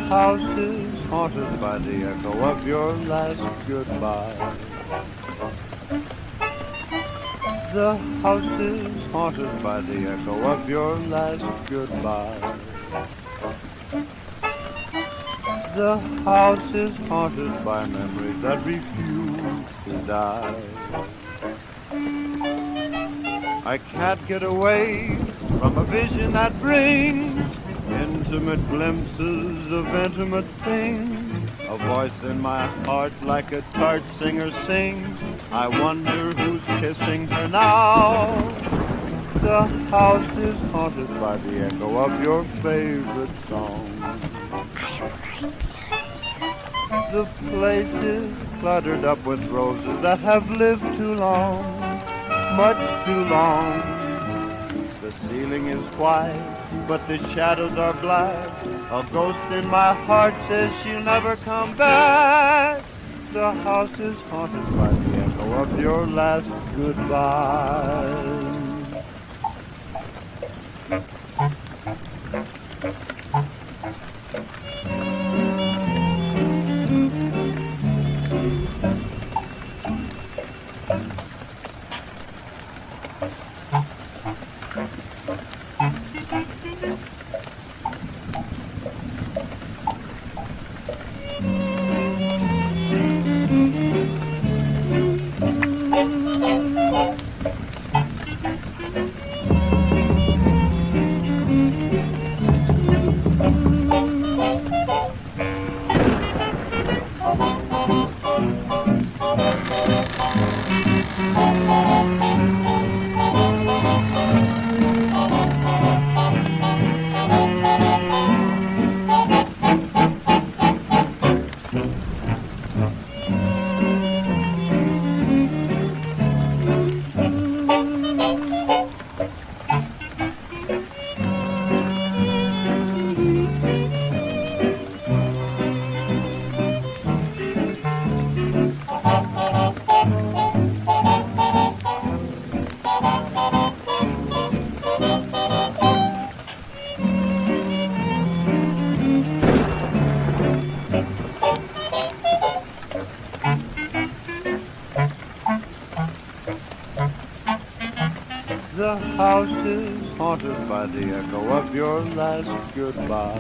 house is haunted by the echo of your last goodbye. The house is haunted by the echo of your last goodbye. The house is haunted by memories that refuse to die. I can't get away from a vision that brings intimate glimpses of intimate things. A voice in my heart like a tart singer sings. I wonder who's kissing her now. The house is haunted by the echo of your favorite song. The place is cluttered up with roses that have lived too long, much too long. The ceiling is white, but the shadows are black. A ghost in my heart says she'll never come back. The house is haunted by the echo of your last goodbye. The house is haunted by the echo of your last goodbye.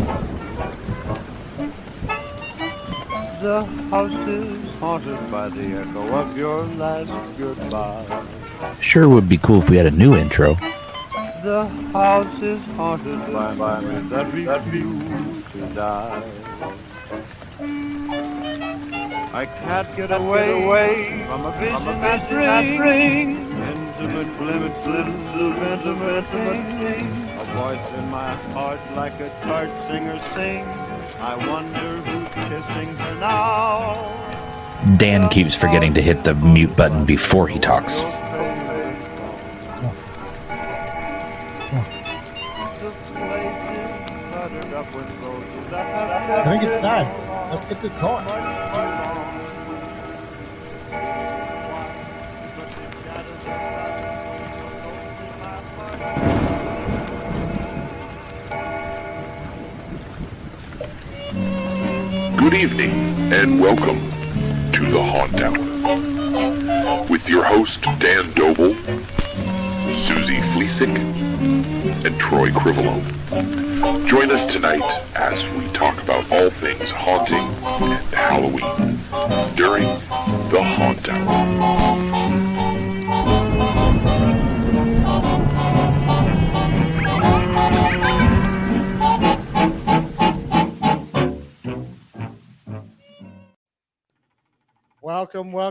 The house is haunted by the echo of your last goodbye. Sure would be cool if we had a new intro. The house is haunted by memories that refuse to die. I can't get away from a vision that brings intimate glimpses of intimate things. A voice in my heart like a tart singer sings. I wonder who's kissing her now. Dan keeps forgetting to hit the mute button before he talks. I think it's time. Let's get this going. Good evening and welcome to the Haunt Hour with your host Dan Doble, Susie Fleesick, and Troy Crivello. Join us tonight as we talk about all things haunting and Halloween during the Haunt Hour.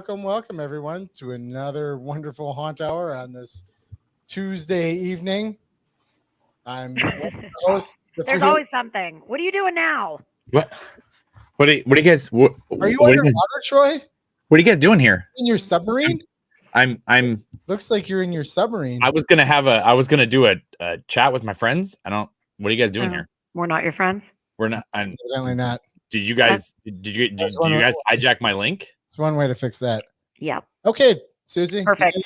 Welcome, everyone, to another wonderful Haunt Hour on this Tuesday evening. I'm your host. There's always something. What are you doing now? What are you guys? Are you underwater, Troy? What are you guys doing here? In your submarine? I'm. Looks like you're in your submarine. I was gonna do a chat with my friends. What are you guys doing here? We're not your friends. We're not. Evidently not. Did you guys hijack my link? It's one way to fix that. Yeah. Okay, Susie. Perfect.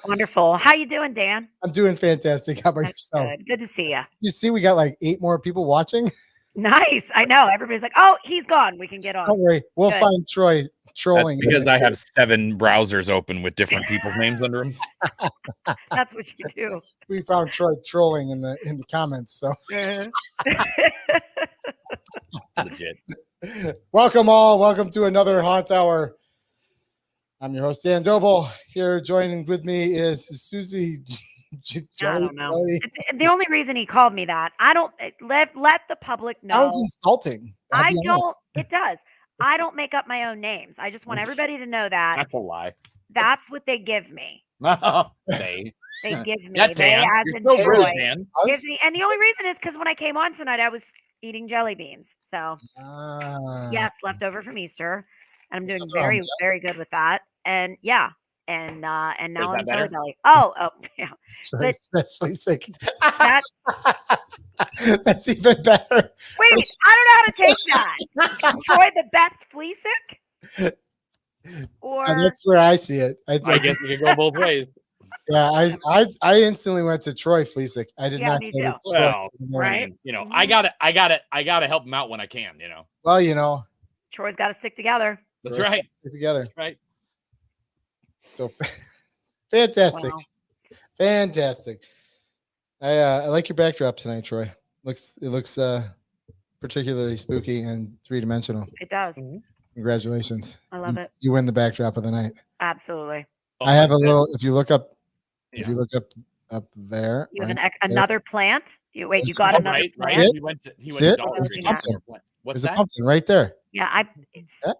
Wonderful. How you doing, Dan? I'm doing fantastic. How about That's yourself? Good to see you. You see, we got like 8 more people watching. Nice. I know. Everybody's like, oh, he's gone. We can get on. Don't worry, we'll Good. find Troy That's trolling. because I have 7 browsers open with different people's names under them. That's what you do. We found Troy trolling in the comments. So Legit. welcome all. Welcome to another Haunt Hour. I'm your host, Dan Doble. Here joining with me is Susie. I don't know. It's the only reason he called me that. I don't let the public know. Sounds insulting. I don't. It does. I don't make up my own names. I just want everybody to know that. That's a lie. That's what they give me. They give me. Yeah, They, Dan. as You're in so Troy, rude, Dan. gives me, and the only reason is because when I came on tonight, I was eating jelly beans. So yes, leftover from Easter, and I'm doing very, very good with that. And yeah, and now I'm jelly belly. Oh, yeah. That's sick. That's even better. Wait, I don't know how to take that. Troy, the best Fleesick? Or And that's where I see it. I guess you can go both ways. Yeah, I instantly went to Troy Fleesick. I did not. Me too. Well, right? I gotta help him out when I can. Well, Troy's got to stick together. That's right. Stick together. That's right. So fantastic, fantastic. I like your backdrop tonight, Troy. It looks particularly spooky and 3-dimensional. It does. Congratulations. I love it. You win the backdrop of the night. Absolutely. I have a little. If you look up there, you have another plant. You got another plant. Right. He went to What's that? A pumpkin right there. Yeah,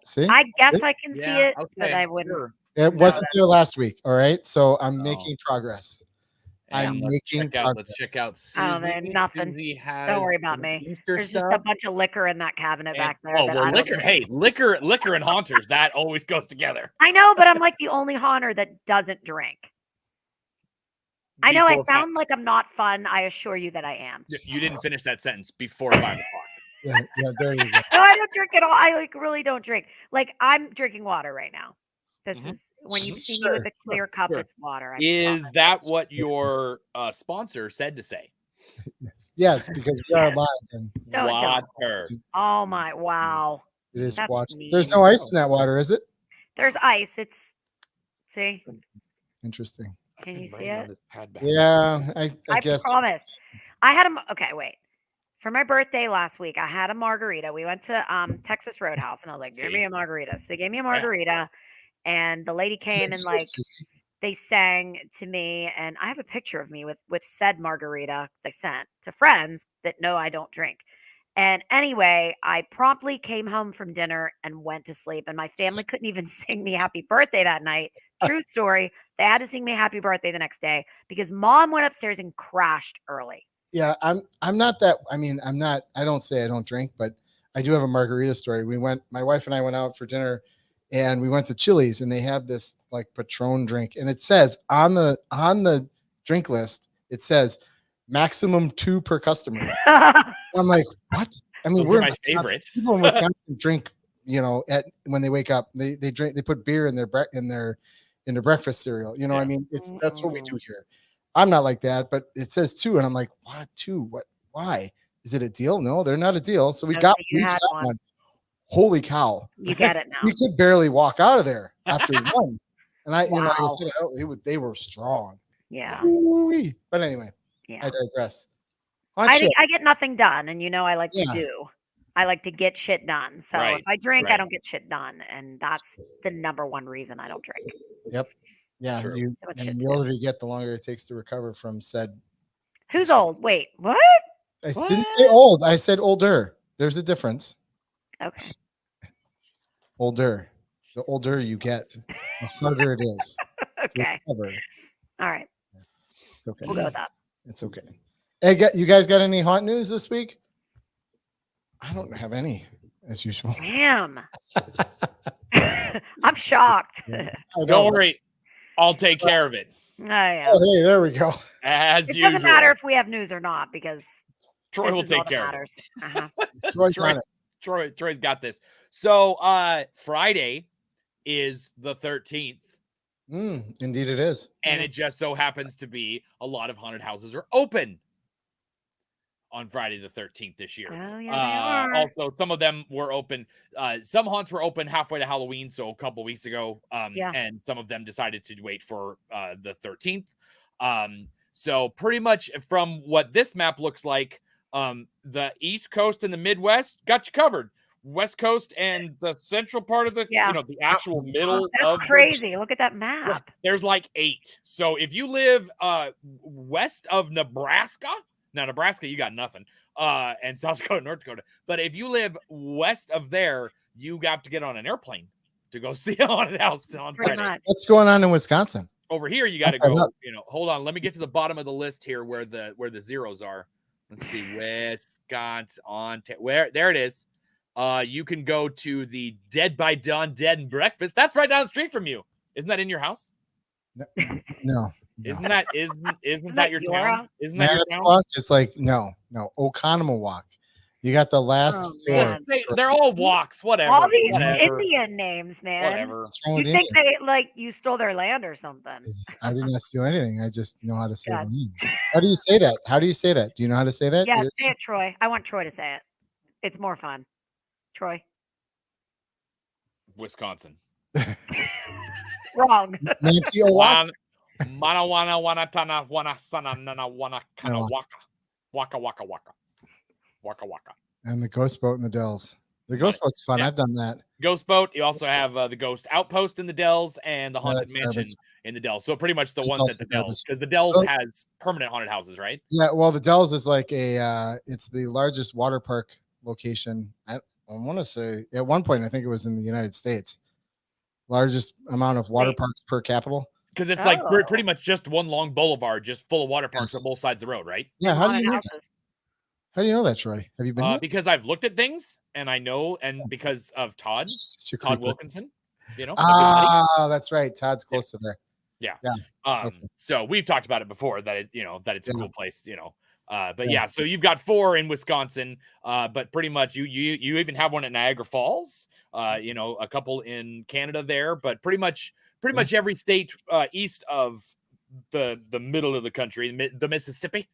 see. I guess I can see it, but I wouldn't. Sure. It wasn't there last week. All right, so I'm making progress. Let's check out. Oh, there's nothing. Don't worry about me. There's just a bunch of liquor in that cabinet back there. Liquor. Hey, liquor and haunters. That always goes together. I know, but I'm like the only haunter that doesn't drink. I know I sound like I'm not fun. I assure you that I am. You didn't finish that sentence before 5 o'clock. Yeah, there you go. No, I don't drink at all. I really don't drink. Like I'm drinking water right now. This is when you see me with a clear cup, it's water. Is that what your sponsor said to say? Yes, because we are live. And water. Oh my! Wow. It is water. There's no ice in that water, is it? There's ice. See. Interesting. Can you see it? Yeah, I guess. I promise. I had okay, wait. For my birthday last week, I had a margarita. We went to Texas Roadhouse, and I was like, "Give me a margarita." So they gave me a margarita, and the lady came and they sang to me, and I have a picture of me with said margarita they sent to friends that know I don't drink. And anyway, I promptly came home from dinner and went to sleep, and my family couldn't even sing me happy birthday that night. True story. They had to sing me happy birthday the next day because mom went upstairs and crashed early. Yeah, I'm not that. I mean, I don't say I don't drink, but I do have a margarita story. My wife and I went out for dinner, and we went to Chili's, and they have this like Patron drink, and it says on the drink list, it says maximum 2 per customer. I'm like, what? I mean, we're my favorite. People in Wisconsin drink, when they wake up, they drink, they put beer in their breakfast cereal. I mean, that's what we do here. I'm not like that, but it says 2, and I'm like, what 2? What? Why? Is it a deal? No, they're not a deal. So we got one. Holy cow! You get it now. We could barely walk out of there after one, and like I said, they were strong. Yeah. Ooh-wee. But anyway, I digress. I get nothing done, and I like to do. I like to get shit done. So if I drink, I don't get shit done, and that's the number one reason I don't drink. Yep. Yeah, and the older you get, the longer it takes to recover from said. Who's old? Wait, what? I didn't say old. I said older. There's a difference. Okay. Older. The older you get, the harder it is. Okay. All right. It's okay. We'll go with that. It's okay. Hey, you guys got any haunt news this week? I don't have any, as usual. Damn. I'm shocked. Don't worry. I'll take care of it. Oh, yeah. Oh, hey, there we go. As it usual. Doesn't matter if we have news or not because Troy will take care of it. Troy's on it. Troy's got this. So Friday is the 13th. Indeed it is. And it just so happens to be a lot of haunted houses are open. on Friday the 13th this year. Oh, yeah, they are. Also, some of them were open. Some haunts were open halfway to Halloween, so a couple weeks ago. And some of them decided to wait for the 13th. So pretty much from what this map looks like, the East Coast and the Midwest got you covered. West Coast and the central part of the, the actual middle. That's crazy. Look at that map. There's like 8. So if you live west of Nebraska, now Nebraska, you got nothing. And South Dakota, North Dakota. But if you live west of there, you have to get on an airplane to go see a haunted house on Friday. What's going on in Wisconsin? Over here, you got to go. Hold on. Let me get to the bottom of the list here where the zeros are. Let's see, Wisconsin. There it is. You can go to the Dead by Dawn Dead and Breakfast. That's right down the street from you. Isn't that in your house? No. Isn't that your town? House? Isn't that your town? Walk is like no. Oconomo Walk. You got the last 4. They're all walks. Whatever. All these Indian names, man. Whatever. You think they you stole their land or something? I did not steal anything. I just know how to say the name. How do you say that? Do you know how to say that? Yeah, say it, Troy. I want Troy to say it. It's more fun. Troy. Wisconsin. Wrong. Waka. And the ghost boat in the Dells. The ghost boat's fun. I've done that. Ghost boat. You also have the ghost outpost in the Dells and the haunted mansion in the Dells. So pretty much the ones at the Dells, because the Dells has permanent haunted houses, right? Yeah. Well, the Dells is like it's the largest water park location. I want to say at one point, I think it was in the United States, largest amount of water parks per capita. Because it's like pretty much just one long boulevard, just full of water parks on both sides of the road, right? Yeah. How do you know that? How do you know that, Troy? Have you been here? Because I've looked at things and I know, and because of Todd Wilkinson, that's right. Todd's close to there. Yeah. So we've talked about it before that it's a cool place, so you've got 4 in Wisconsin, but pretty much you even have one at Niagara Falls, a couple in Canada there, but pretty much every state east of the middle of the country, the Mississippi,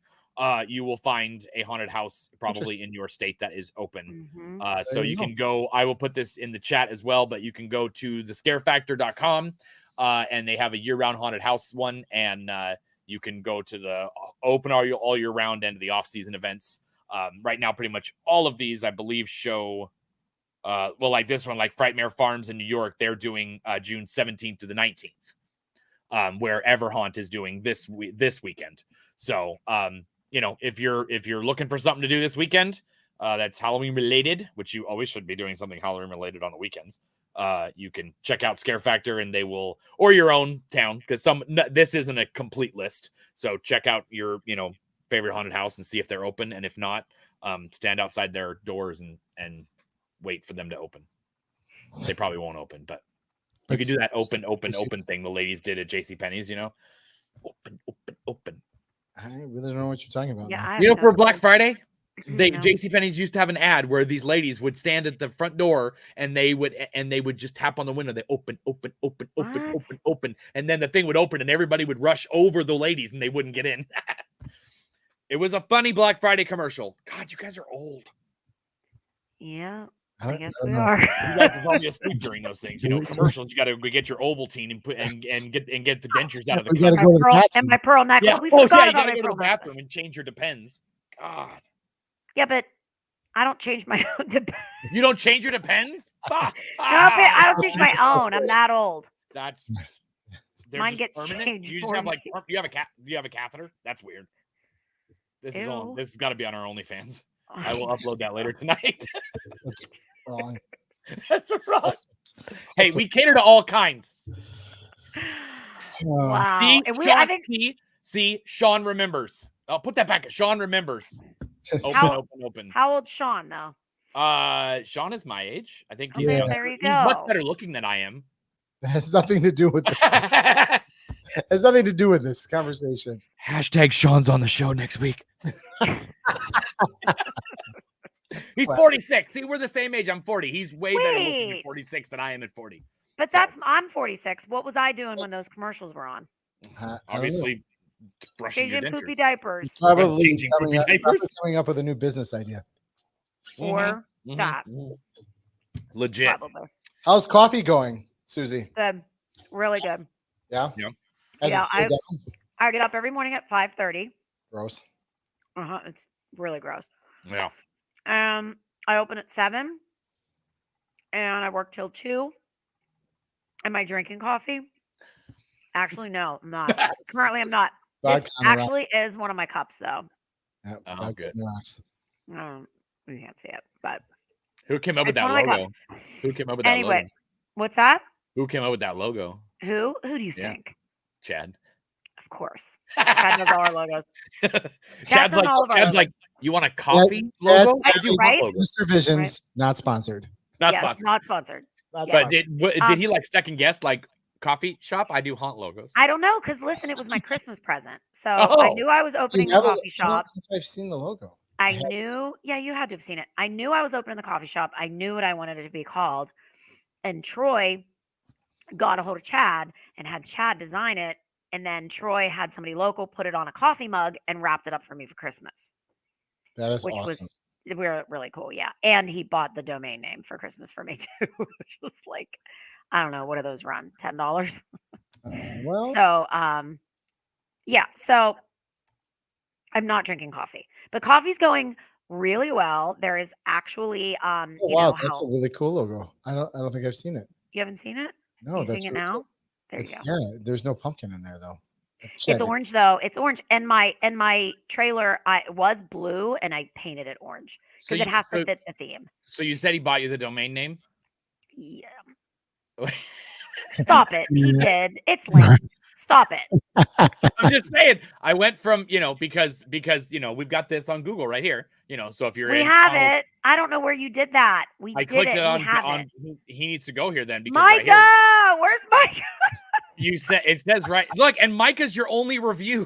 you will find a haunted house probably in your state that is open. So you can go, I will put this in the chat as well, but you can go to thescarefactor.com and they have a year-round haunted house one, and you can go to the open all year round and the off-season events. Right now, pretty much all of these, I believe, show like this one, like Frightmare Farms in New York, they're doing June 17th to the 19th, where Everhaunt is doing this weekend. So if you're looking for something to do this weekend, that's Halloween related, which you always should be doing something Halloween related on the weekends. You can check out Scare Factor, and they will, or your own town, because this isn't a complete list. So check out your favorite haunted house and see if they're open, and if not, stand outside their doors and wait for them to open. They probably won't open, but you can do that open thing the ladies did at JCPenney's. Open. I really don't know what you're talking about. Yeah, for Black Friday, JCPenney's used to have an ad where these ladies would stand at the front door and they would just tap on the window. They open, and then the thing would open and everybody would rush over the ladies and they wouldn't get in. It was a funny Black Friday commercial. God, you guys are old. Yeah. I guess we are. You guys are probably asleep during those things. Commercials. You got to go get your Ovaltine and put and get the dentures out of the car. And my pearl necklace. Yeah. You got to go to the bathroom and change your Depends. God. Yeah, but I don't change my own Depends. You don't change your Depends? I don't change my own. I'm that old. Mine gets permanent. Changed. You just have you have a catheter? That's weird. This has got to be on our OnlyFans. I will upload that later tonight. That's wrong. That's wrong. Hey, we cater to all kinds. Wow. See, Sean remembers. I'll put that back. Sean remembers. Open. How old's Sean though? Sean is my age. I think there you go. He's much better looking than I am. That has nothing to do with has nothing to do with this conversation. # Sean's on the show next week. He's 46. See, we're the same age. I'm 40. He's way better looking at 46 than I am at 40. But I'm 46. What was I doing when those commercials were on? Obviously brushing your Changing dentures. poopy diapers. Probably Changing poopy diapers. coming up with a new business idea. Or that. Legit. Probably. How's coffee going, Susie? Good. Really good. Yeah. Yeah. Has it Yeah, slowed down? I get up every morning at 5:30. Gross. It's really gross. Yeah. I open at 7 and I work till 2. Am I drinking coffee? Actually, no, I'm not. Currently, I'm not. This Vodka on the rocks. actually is one of my cups, though. Yeah, Oh, vodka good. on the rocks. You can't see it, but Who came up with it's that one of my logo? cups. Who came up with that Anyway, logo? what's that? Who came up with that logo? Who? Who do you Yeah. think? Chad. Of course. Chad knows all our logos. Chad's on all of our Chad's logos. like, you want a coffee logo? That's I do right? hot logo. Mr. Visions, not sponsored. Not Yes, sponsored. not sponsored. Not Yeah. But sponsored. did he like second guess like coffee shop? I do haunt logos. I don't know, because listen, it was my Christmas present. So Oh. I knew I was Do you opening the have a- coffee I don't shop. know if I've seen the logo. I knew, yeah, you had to have seen it. I knew I was opening the coffee shop. I knew what I wanted it to be called. And Troy got a hold of Chad and had Chad design it. And then Troy had somebody local put it on a coffee mug and wrapped it up for me for Christmas, That is which awesome. was really cool. Yeah. And he bought the domain name for Christmas for me too, which was like, I don't know, what do those run? $10? Well, So, yeah. So I'm not drinking coffee, but coffee's going really well. There is actually, oh, you wow, know, that's how a really cool logo. I don't think I've seen it. you haven't seen it? No, You that's seeing it really now? cool. There you It's, go. yeah, there's no pumpkin in there though. It's orange though. It's orange, and my trailer was blue, and I painted it orange So because it has to fit the theme. So you said he bought you the domain name? Yeah. Stop it. He did. It's lame. Stop it. I'm just saying. I went from, because we've got this on Google right here. So if you're We in have college- it. I don't know where you did that. I did clicked it We have on it. he needs to go here then because Micah, right here, where's Micah? you said it says right. Look, and Micah's your only review.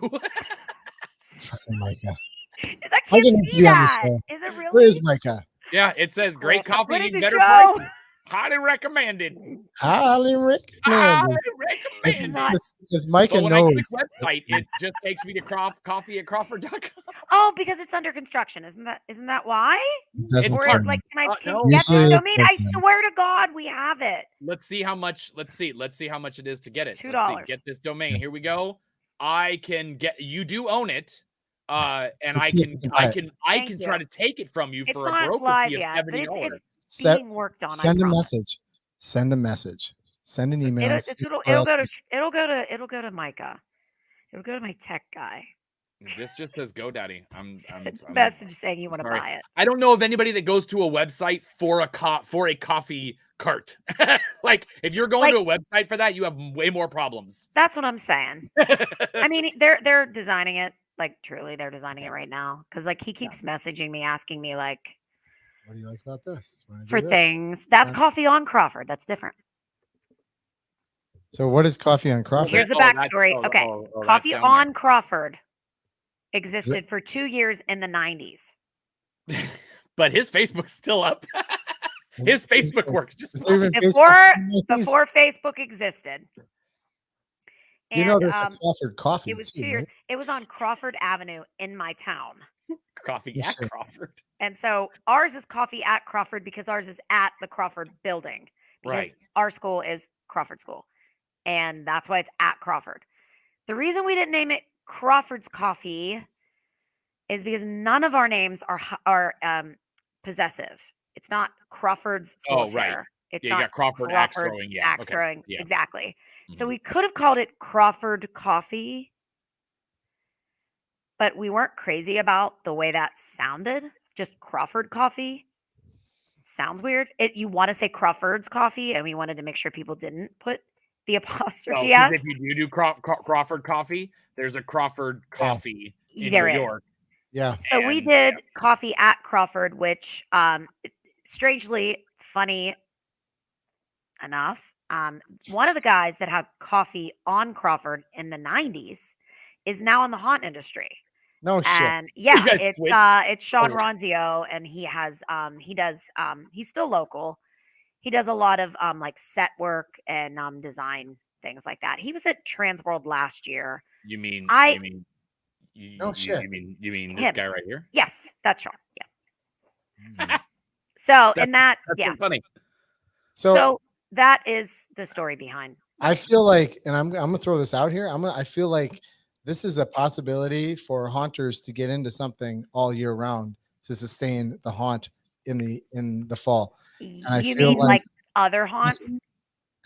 Fucking Micah. I Micah can't needs to see be on the that. show. Is it really? Where is Micah? Yeah, it says great I'm coffee, quitting the better show. price. Highly recommended. Highly Highly recommended. recommended. Because Micah But when I click knows. website, it just takes me to coffee at Crawford.com. Oh, because it's under construction. Isn't that why? It doesn't Or say it's that. like, can I no. get the Usually it domain? I says that. swear to God, we have it. Let's see how much. Let's see how much it is to get it. $2. Let's see. Get this domain. Here we go. I can get. You do own it, and Let's I see if we can. can buy I it. can. I Thank can you. try to take it from you It's for a not broker live fee of yet, but $70. it's being worked on. Send I a promise. message. Send a message. Send an email. It'll go to Micah. It'll go to my tech guy. This just says GoDaddy. I'm Message saying you want to sorry. buy it. I don't know of anybody that goes to a website for a coffee cart. Like if you're going to a website for that, you have way more problems. That's what I'm saying. I mean, they're designing it. Like truly, they're designing it right now. Because like he keeps messaging me, asking me like, What do you like about this? Wanna do for this? things. That's Yeah. Coffee on Crawford. That's different. So what is Coffee on Crawford? Here's the backstory. Okay. Coffee on Crawford existed for 2 years in the 90s. But his Facebook's still up. His Facebook works just Is there even Before Facebook in these? before Facebook existed. You know, And, there's a Crawford coffee. it was too, 2 years. right? It was on Crawford Avenue in my town. coffee Yes, at sir. Crawford. And so ours is Coffee at Crawford because ours is at the Crawford building. Because Right. our school is Crawford School. And that's why it's at Crawford. The reason we didn't name it Crawford's Coffee is because none of our names are possessive. It's not Crawford's School Oh, right. Fair. It's Yeah, you not got Crawford axe throwing. Yeah. axe Okay. throwing. Yeah. Exactly. So Mhm. we could have called it Crawford Coffee, but we weren't crazy about the way that sounded. Just Crawford Coffee sounds weird. You want to say Crawford's Coffee, and we wanted to make sure people didn't put the apostrophe Well, 'cause S. if you do Crawford Coffee, there's a Crawford Coffee in There New is. York. Yeah. So we And- did Coffee at Crawford, which strangely funny enough, one of the guys that had Coffee on Crawford in the 90s is now in the haunt industry. No shit. And yeah, guys it's Sean Oh. Ronzio, and he's still local. He does a lot of like set work and design things like that. He was at Transworld last year. You mean I- you mean No shit. you mean this Him. guy right here? Yes, that's Sean. Yeah. So and that That's yeah. so funny. So that is the story behind. I feel like, and I'm gonna throw this out here. I feel like this is a possibility for haunters to get into something all year round to sustain the haunt in the fall. And I You feel mean like other haunts?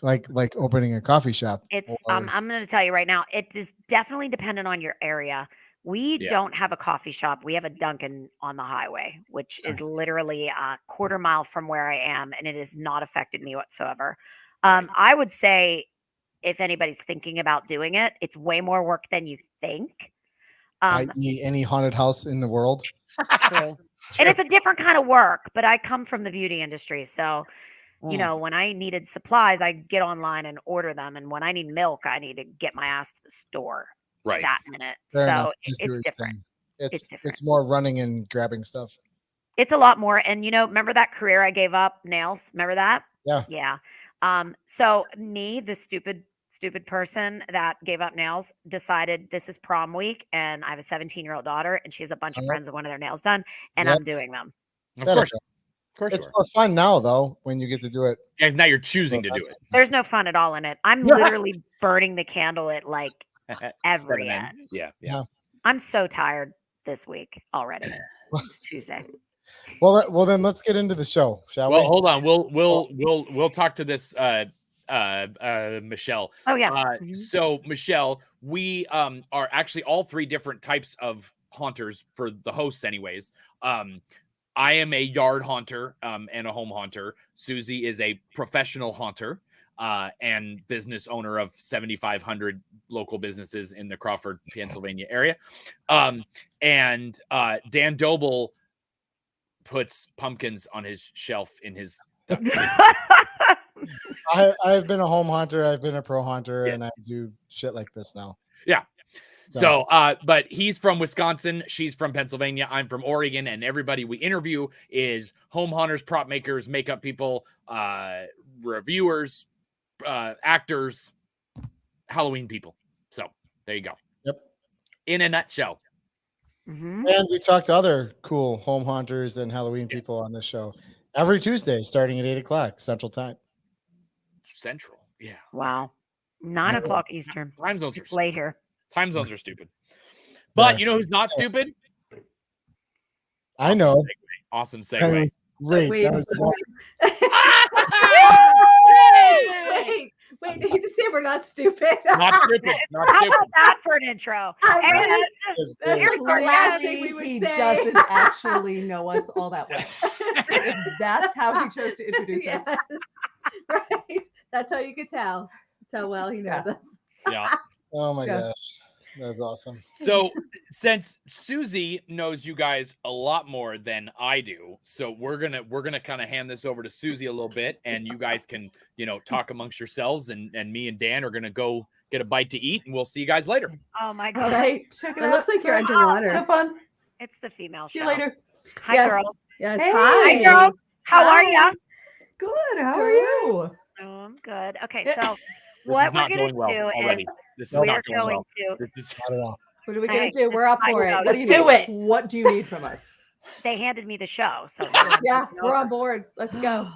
like opening a coffee shop. It's or- I'm going to tell you right now. It is definitely dependent on your area. We Yeah. don't have a coffee shop. We have a Dunkin' on the highway, which is literally a quarter mile from where I am, and it has not affected me whatsoever. I would say if anybody's thinking about doing it, it's way more work than you think. i.e., any haunted house in the world. True. And it's a different kind of work, but I come from the beauty industry, so you know, when I needed supplies, I get online and order them, and when I need milk, I need to get my ass to the store Right. that minute. Fair So enough. I see what it's you're different. saying. It's It's different. more running and grabbing stuff. It's a lot more. And you know, remember that career I gave up, nails? Remember that? Yeah. Yeah. So me, the stupid person that gave up nails, decided this is prom week, and I have a 17-year-old daughter, and she has a bunch of friends that wanted their nails done, and Yep. I'm doing them. Of course. It's more fun now though when you get to do it. Yeah, now you're choosing to do it. There's no fun at all in it. I'm literally burning the candle at like every 7 end. ends. Yeah. I'm so tired this week already. It's Tuesday. Well, then let's get into the show, shall Well, we? hold on. We'll talk to this Michelle. Oh yeah. So Michelle, we are actually all three different types of haunters for the hosts, anyways. I am a yard haunter and a home haunter. Susie is a professional haunter and business owner of 7,500 local businesses in the Crawford, Pennsylvania area. And Dan Doble puts pumpkins on his shelf in his I've been a home haunter, I've been a pro haunter, and I do shit like this now. Yeah. So, but he's from Wisconsin, she's from Pennsylvania, I'm from Oregon, and everybody we interview is home haunters, prop makers, makeup people, reviewers, actors, Halloween people. So there you go. Yep. In a nutshell. Mm-hmm. And we talk to other cool home haunters and Halloween people on this show every Tuesday, starting at 8:00 Central Time. Central. Yeah. Wow. 9 o'clock Eastern. Time zones are It's late stupid. here. Time zones are stupid. But you know who's not stupid? I know. Awesome That segue. was great. Wait, That was wait, did you just say we're not stupid? Not stupid. Not How stupid. about that for an intro? I And really- was That's great. the last thing we would He say. doesn't actually know us all that well. If that's how he chose to introduce us. Yes. Right. That's how you could tell. That's how well he knows us. Yeah. Oh my Yeah. gosh. That's awesome. So since Susie knows you guys a lot more than I do, so we're gonna kind of hand this over to Susie a little bit, and you guys can, you know, talk amongst yourselves, and me and Dan are gonna go get a bite to eat, and we'll see you guys later. Oh my All god. right. Check it It out. looks like you're underwater. Have fun. It's the female See show. you later. Hi Yes. girls. Yes. Hey. Hi. Hi girls. How are ya? Good. How are you? Oh, I'm good. Okay, so This what is we're not gonna going well do already. is This is we're not going going well. to This is Not at all. What are we Hey, gonna do? We're up I for it. know. What Let's do you do need? it. What do you need from us? they handed me the show. So Yeah, we're on board. Let's go.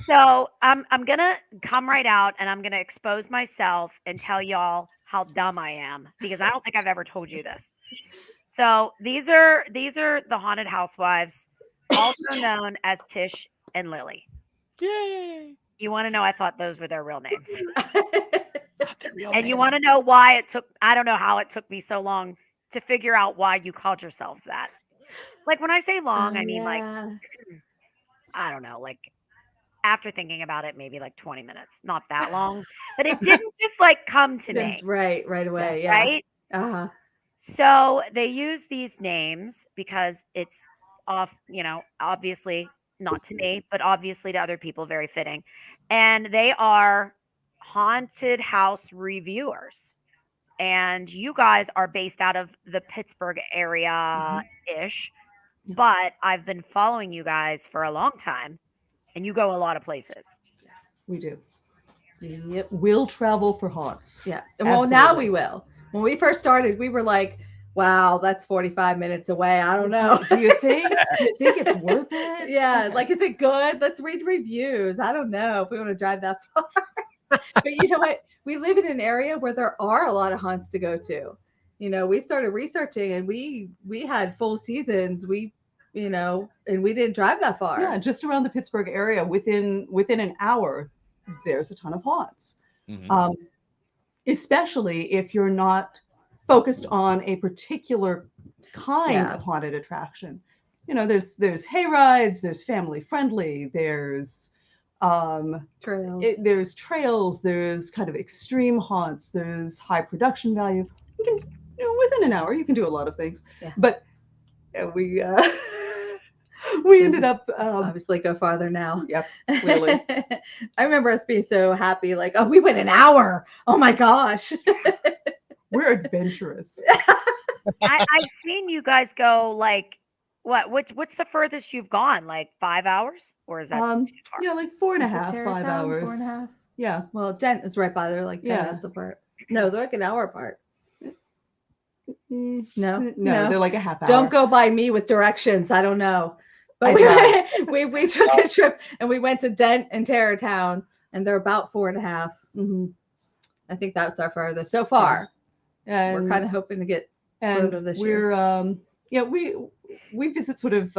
So I'm gonna come right out and I'm gonna expose myself and tell y'all how dumb I am because I don't think I've ever told you this. So these are the haunted housewives, also known as Tish and Lily. Yay. You want to know? I thought those were their real names. Not the real And you name. want to know why it took, I don't know how it took me so long to figure out why you called yourselves that. Like when I say long, I mean like, I don't know, like after thinking about it, maybe like 20 minutes, not that long, but it didn't just like come to me, right away. Yeah. right? Uh-huh. So they use these names because it's off, you know, obviously not to me, but obviously to other people, very fitting. And they are haunted house reviewers. And you guys are based out of the Pittsburgh area ish, but I've been following you guys for a long time and you go a lot of places. We do. Yep. will travel for haunts. Yeah. Well, now Absolutely. we will. When we first started, we were like, wow, that's 45 minutes away. I don't know. Do you think? Do you think it's worth it? Yeah. Okay. Like, is it good? Let's read reviews. I don't know if we want to drive that far. But you know what? We live in an area where there are a lot of haunts to go to. You know, we started researching and we had full seasons. And we didn't drive that far. Yeah, just around the Pittsburgh area, within an hour, there's a ton of haunts. Mhm. Especially if you're not focused on a particular kind Yeah. of haunted attraction. You know, there's hay rides, there's family friendly, there's Trails. there's trails, there's kind of extreme haunts, there's high production value. You can, within an hour, you can do a lot of things. Yeah. But we we ended up obviously go farther now. Yep, clearly. I remember us being so happy, like, oh, we went an hour. Oh my gosh. We're adventurous. I've seen you guys go like what's the furthest you've gone? Like 5 hours? Or is that too far? Yeah, like 4 and a Is it half, 5 Tarrytown? hours. 4.5. Yeah. Well, Dent is right by there, like 10 minutes apart. No, they're like an hour apart. No, they're like a half hour. Don't go by me with directions. I don't know. But we took a trip and we went to Dent and Tarrytown, and they're about 4.5. Mm-hmm. I think that's our farthest so far. And we're kind of hoping to get further this year. We visit sort of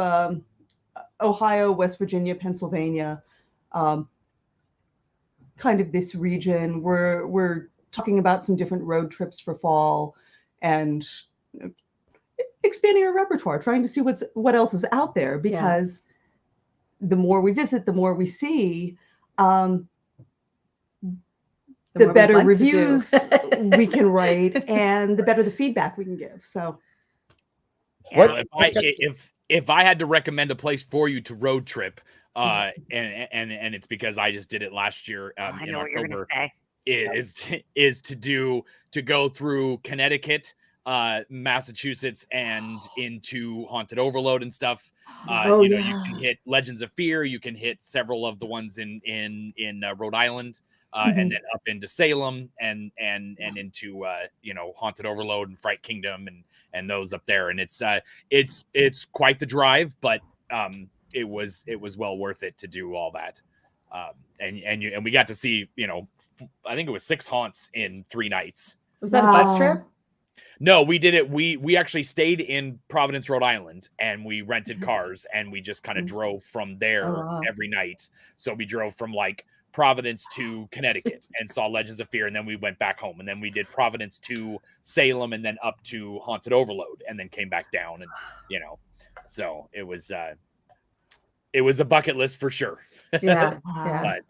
Ohio, West Virginia, Pennsylvania, kind of this region. We're talking about some different road trips for fall and expanding our repertoire, trying to see what else is out there, because the more we visit, the more we see, the better reviews we can write and the better the feedback we can give. So if I had to recommend a place for you to road trip, and it's because I just did it last year in October, is to go through Connecticut, Massachusetts, and into Haunted Overload and stuff. You can hit Legends of Fear, you can hit several of the ones in Rhode Island, and then up into Salem and into Haunted Overload and Fright Kingdom and those up there. And it's quite the drive, but it was well worth it to do all that. And we got to see, I think it was 6 haunts in 3 nights. Was that a bus trip? No, we did it. We actually stayed in Providence, Rhode Island, and we rented cars and we just kind of drove from there every night. So we drove from like Providence to Connecticut and saw Legends of Fear, and then we went back home, and then we did Providence to Salem, and then up to Haunted Overload, and then came back down, and so it was a bucket list for sure. Yeah, but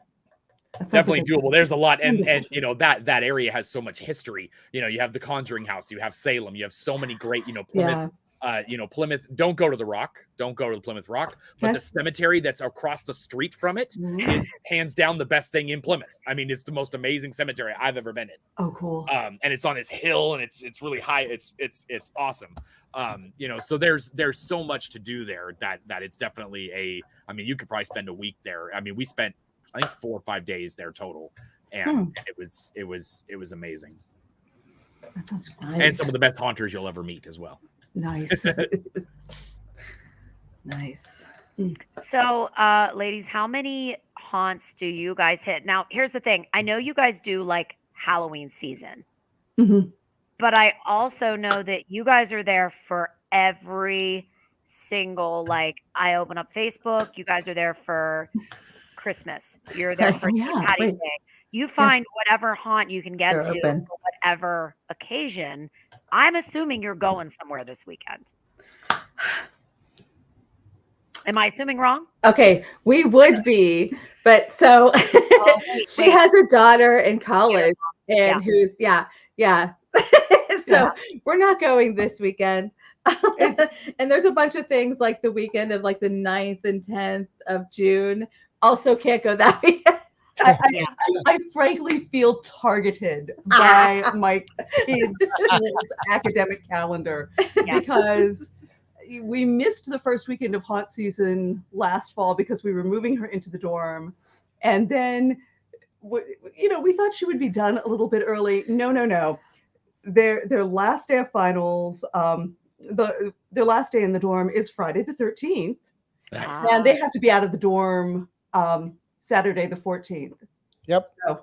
definitely doable. There's a lot, and that area has so much history. You have the Conjuring House, you have Salem, you have so many great, Plymouth. Plymouth. Don't go to the Rock. Don't go to the Plymouth Rock. But the cemetery that's across the street from it is hands down the best thing in Plymouth. I mean, it's the most amazing cemetery I've ever been in. Oh, cool. And it's on this hill, and it's really high. It's awesome. So there's so much to do there that it's definitely you could probably spend a week there. I mean, we spent I think 4 or 5 days there total, and it was amazing. That's nice. And some of the best haunters you'll ever meet as well. Nice. Nice. So, ladies, how many haunts do you guys hit? Now, here's the thing. I know you guys do like Halloween season, but I also know that you guys are there for every single, like, I open up Facebook, you guys are there for Christmas. You're there for Patty's Day. You find whatever haunt you can get to for whatever occasion. I'm assuming you're going somewhere this weekend. Am I assuming wrong? Okay, we would be, but so she has a daughter in college, and who's so we're not going this weekend. And there's a bunch of things like the weekend of like the 9th and 10th of June. Also can't go that weekend. I frankly feel targeted by my kids' school's academic calendar because we missed the first weekend of haunt season last fall because we were moving her into the dorm. And then we thought she would be done a little bit early. No. Their last day of finals, their last day in the dorm is Friday the 13th, and they have to be out of the dorm Saturday the 14th. Yep. So,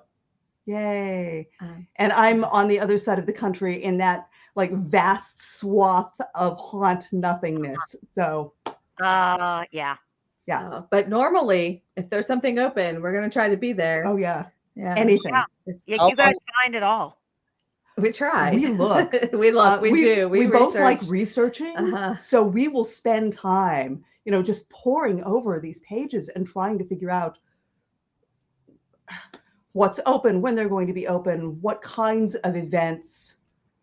yay! And I'm on the other side of the country in that like vast swath of haunt nothingness. So, yeah. But normally, if there's something open, we're gonna try to be there. Oh yeah, yeah, anything. Yeah, you guys find it all. We try. We look. we look. We do. We both like research. researching, so we will spend time, just poring over these pages and trying to figure out what's open, when they're going to be open, what kinds of events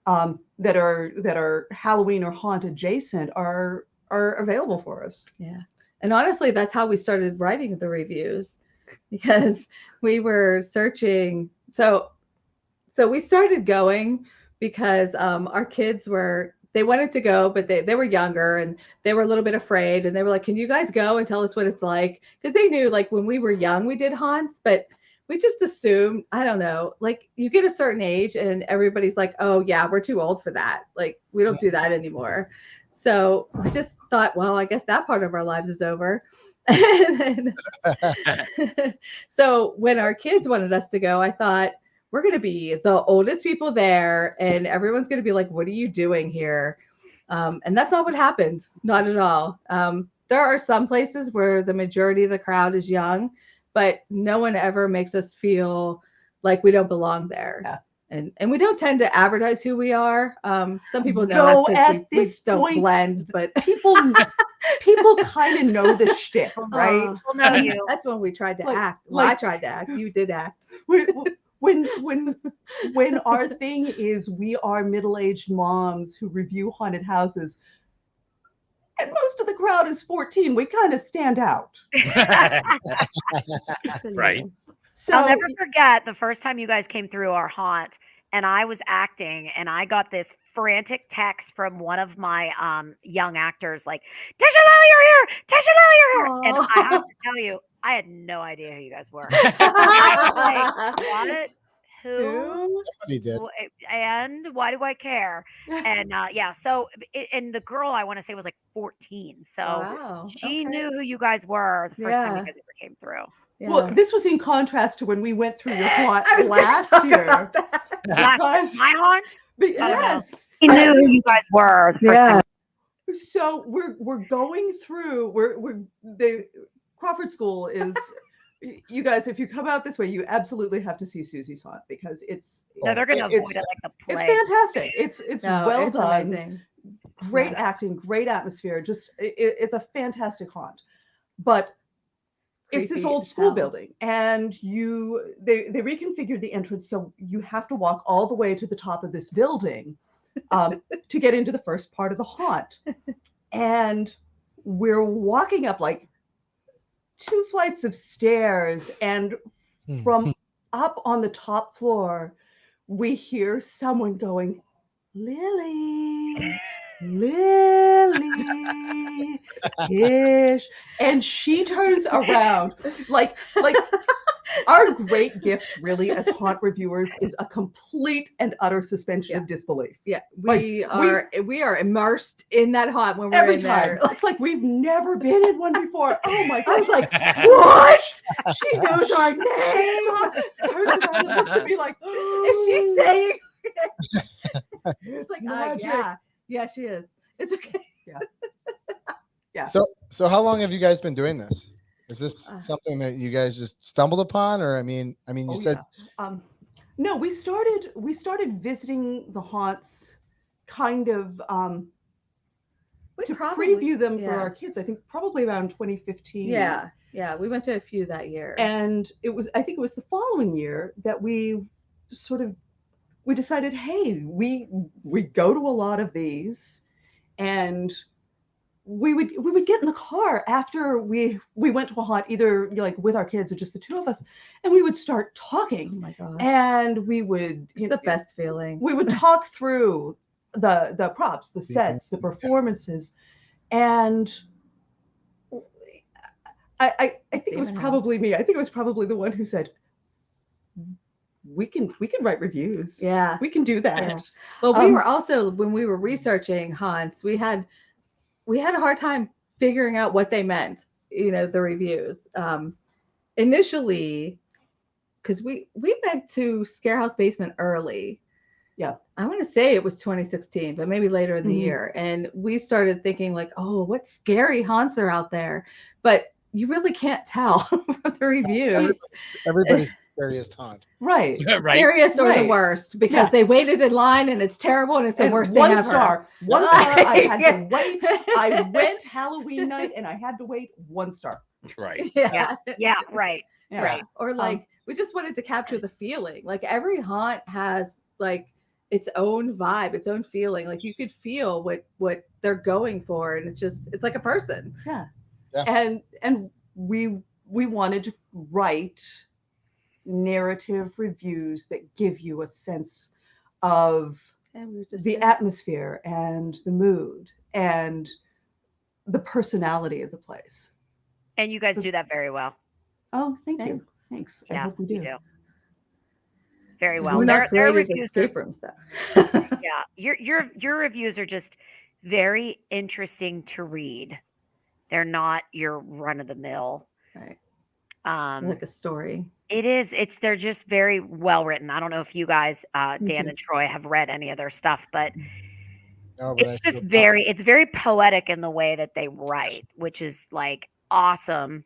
that are Halloween or haunt adjacent are available for us. Yeah. And honestly, that's how we started writing the reviews, because we were searching. So we started going because our kids they wanted to go, but they were younger and they were a little bit afraid. And they were like, can you guys go and tell us what it's like? Because they knew, like, when we were young, we did haunts, but we just assumed, I don't know, like, you get a certain age and everybody's like, oh yeah, we're too old for that. Like, we don't do that anymore. So we just thought, well, I guess that part of our lives is over. So when our kids wanted us to go, I thought, we're going to be the oldest people there and everyone's going to be like, what are you doing here? And that's not what happened. Not at all. There are some places where the majority of the crowd is young, but no one ever makes us feel like we don't belong there. Yeah. And we don't tend to advertise who we are. Some people know us because we don't blend, but people kind of know the shtick, right? People know you. That's when we tried to act. Well, I tried to act. You did act. When our thing is we are middle-aged moms who review haunted houses, and most of the crowd is 14, we kind of stand out. Right. So I'll never forget the first time you guys came through our haunt and I was acting and I got this frantic text from one of my young actors like, Tish and Lily are here! Tish and Lily are here! And I have to tell you, I had no idea who you guys were. I was like, what? Who? Somebody did. And why do I care? And so and the girl I want to say was like 14. So she knew who you guys were the first time you guys ever came through. Yeah. Well, this was in contrast to when we went through your haunt last year. My haunt? Yes. He knew who you guys were the first time. So we're going through, the Crawford School is, you guys, if you come out this way, you absolutely have to see Susie's haunt because it's. No, they're going to avoid it like the plague. It's fantastic. It's well done. Amazing. Great acting, great atmosphere. Just it's a fantastic haunt, but it's this old school building, and they reconfigured the entrance, so you have to walk all the way to the top of this building to get into the first part of the haunt. And we're walking up like 2 flights of stairs, and from up on the top floor, we hear someone going, Lily. Lily, Tish, and she turns around like our great gift really as haunt reviewers is a complete and utter suspension of disbelief. Yeah, we are immersed in that haunt when we're every in time. there. It's like we've never been in one before. Oh my God! I was like, what? She knows our name. Turns around and looks at me like, is she saying? It's like, magic. Yeah, she is. It's okay. Yeah. So how long have you guys been doing this? Is this something that you guys just stumbled upon, or I mean, you said. No, we started visiting the haunts, kind of to preview them for our kids. I think probably around 2015. Yeah, we went to a few that year, and I think it was the following year that we decided, hey, we go to a lot of these, and we would get in the car after we went to a haunt, either like with our kids or just the two of us, and we would start talking. Oh my God. And we would, it's the best feeling. We would talk through the props, the sets, the performances, and I think it was probably me. I think it was probably the one who said, we can write reviews. Yeah. We can do that. Yeah. Well, we were also, when we were researching haunts, we had a hard time figuring out what they meant, the reviews. Initially, because we went to Scarehouse Basement early. Yeah. I want to say it was 2016, but maybe later in the year. And we started thinking like, oh, what scary haunts are out there? But you really can't tell from the reviews. Everybody's the scariest haunt. Right. Right. Scariest or the worst, because they waited in line and it's terrible and it's the worst thing ever. One star. I had to wait. I went Halloween night and I had to wait 1 star. Right. Yeah. Right. Yeah. Right. Or like we just wanted to capture the feeling. Like every haunt has like its own vibe, its own feeling. Like you could feel what they're going for, and it's like a person. Yeah. Yeah. And we wanted to write narrative reviews that give you a sense of the atmosphere and the mood and the personality of the place. And you guys do that very well. Oh, thank you. Thanks. I hope we do. You do. Very well. We're not Their created reviews escape rooms though. Yeah. Your reviews are just very interesting to read. They're not your run of the mill. Right. Like a story. It is. They're just very well written. I don't know if you guys, Dan and Troy, have read any of their stuff, but it's just it's very poetic in the way that they write, which is like awesome.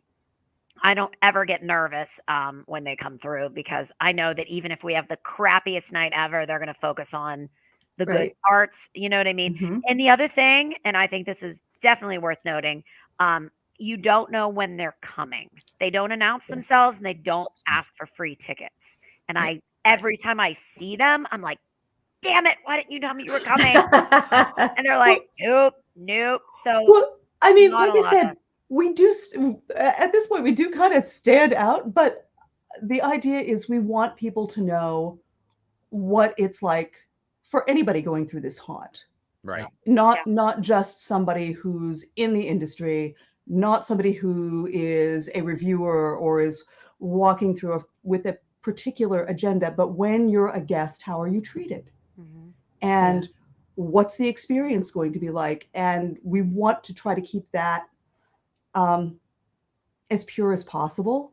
I don't ever get nervous when they come through, because I know that even if we have the crappiest night ever, they're going to focus on the good parts. You know what I mean? Mm-hmm. And the other thing, and I think this is definitely worth noting, you don't know when they're coming. They don't announce themselves and they don't ask for free tickets. And every time I see them, I'm like, damn it, why didn't you tell me you were coming? And they're like, nope. So, well, I mean, like I said, we do at this point we do kind of stand out, but the idea is we want people to know what it's like for anybody going through this haunt. Right. Not just somebody who's in the industry, not somebody who is a reviewer or is walking through with a particular agenda, but when you're a guest, how are you treated? Mm-hmm. And what's the experience going to be like? And we want to try to keep that as pure as possible.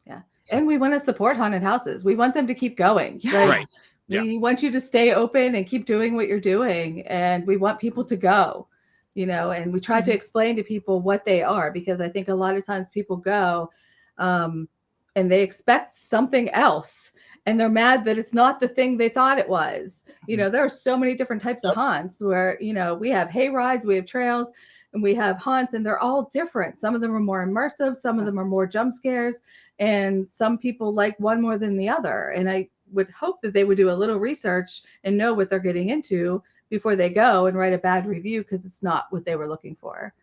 Yeah. And we want to support haunted houses. We want them to keep going. Yeah. Right. We want you to stay open and keep doing what you're doing. And we want people to go, and we try to explain to people what they are, because I think a lot of times people go and they expect something else and they're mad that it's not the thing they thought it was. There are so many different types of haunts where, we have hay rides, we have trails, and we have haunts, and they're all different. Some of them are more immersive, some of them are more jump scares, and some people like one more than the other. And I would hope that they would do a little research and know what they're getting into before they go and write a bad review, because it's not what they were looking for.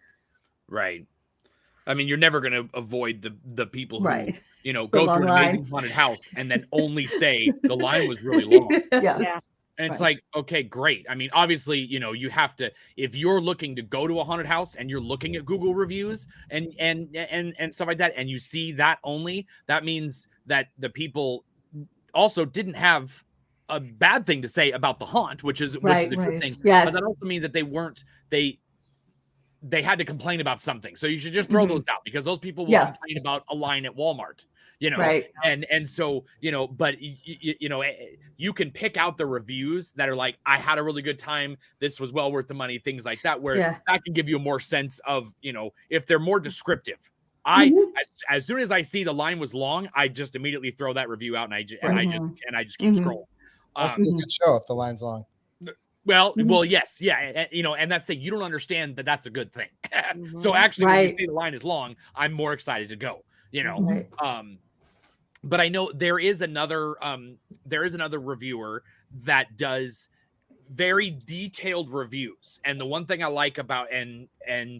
Right. I mean, you're never going to avoid the people who, go through an amazing haunted house and then only say the line was really long. Yeah. And it's like, okay, great. I mean, obviously, you have to, if you're looking to go to a haunted house and you're looking at Google reviews and stuff like that, and you see that only, that means that the people also didn't have a bad thing to say about the haunt, which is a good thing. Yes. But that also means that they had to complain about something. So you should just throw those out, because those people will complain about a line at Walmart, and so, but you can pick out the reviews that are like, I had a really good time, this was well worth the money, things like that, where that can give you a more sense of, if they're more descriptive. As soon as I see the line was long, I just immediately throw that review out, and I just keep scrolling. That's a good show if the line's long. Well, yes, yeah, and that's the thing. You don't understand that that's a good thing. So actually, when you say the line is long, I'm more excited to go. But I know there is another reviewer that does very detailed reviews, and the one thing I like about and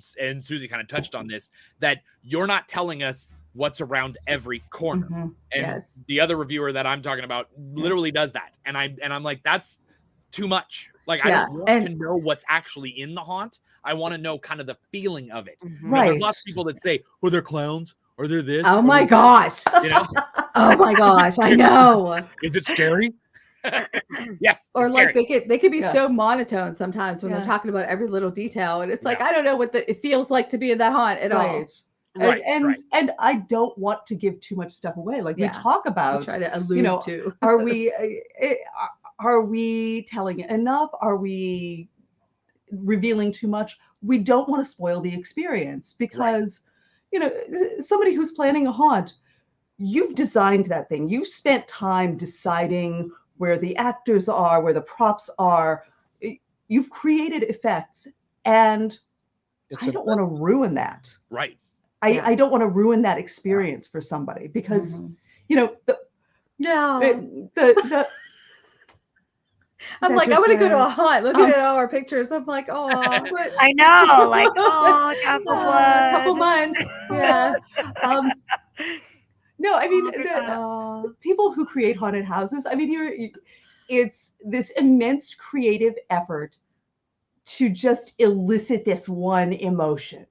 Susie kind of touched on this, that you're not telling us what's around every corner, and the other reviewer that I'm talking about literally does that, and I'm like, that's too much. Like, I don't want to know what's actually in the haunt. I want to know kind of the feeling of it. Right. There's lots of people that say, "Oh, they're clowns," Are there this? Oh Are my there gosh. that?" You know, Oh my gosh. I know. is it scary? Yes. Or it's like scary. they could be Yeah. so monotone sometimes when Yeah. they're talking about every little detail, and it's like Yeah. I don't know what it feels like to be in that haunt at all. Right. Right. and right. and I don't want to give too much stuff away. Like Yeah. we talk I about, try to allude to. are we telling enough? Are we revealing too much? We don't want to spoil the experience because, somebody who's planning a haunt, you've designed that thing. You've spent time deciding where the actors are, where the props are. You've created effects, and I don't want to ruin that. Right. I don't want to ruin that experience for somebody because, No. I'm like, I want to go to a haunt. Looking at all our pictures, I'm like, oh, I know, like, oh, Castle Blood. a couple months. Yeah. No, I mean, Oh. the people who create haunted houses, I mean, it's this immense creative effort to just elicit this one emotion.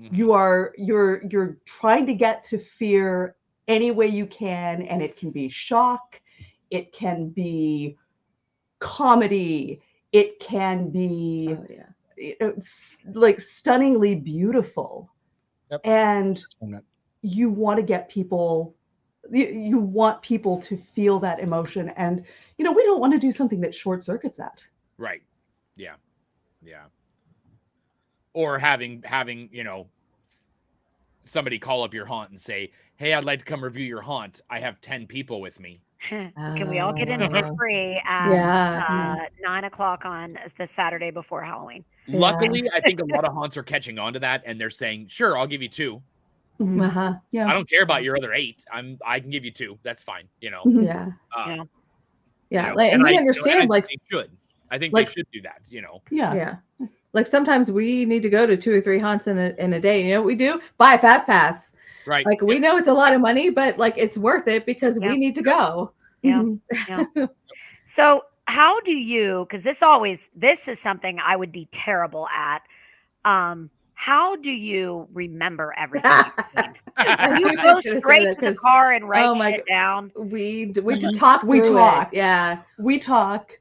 Mhm. You're trying to get to fear any way you can, and it can be shock, it can be comedy, it can be like stunningly beautiful. Yep. And you want to get people, you want people to feel that emotion, and we don't want to do something that short circuits that. Right. Yeah. Or having somebody call up your haunt and say, "Hey, I'd like to come review your haunt. I have 10 people with me." Can we all get in for free at 9:00 on the Saturday before Halloween? Luckily, I think a lot of haunts are catching on to that, and they're saying, "Sure, I'll give you 2. Yeah. I don't care about your other 8. I can give you 2. That's fine." Yeah. Yeah. Like, and we understand, like, they should. I think like, they should do that. Yeah. Like sometimes we need to go to 2 or 3 haunts in a day. You know what we do? Buy a fast pass. Right. Like we know it's a lot of money, but like it's worth it because we need to go. Yeah. So how do you, because this is something I would be terrible at. How do you remember everything you've seen? You go straight to the car and write shit down. We just talk through it. Yeah. We talk.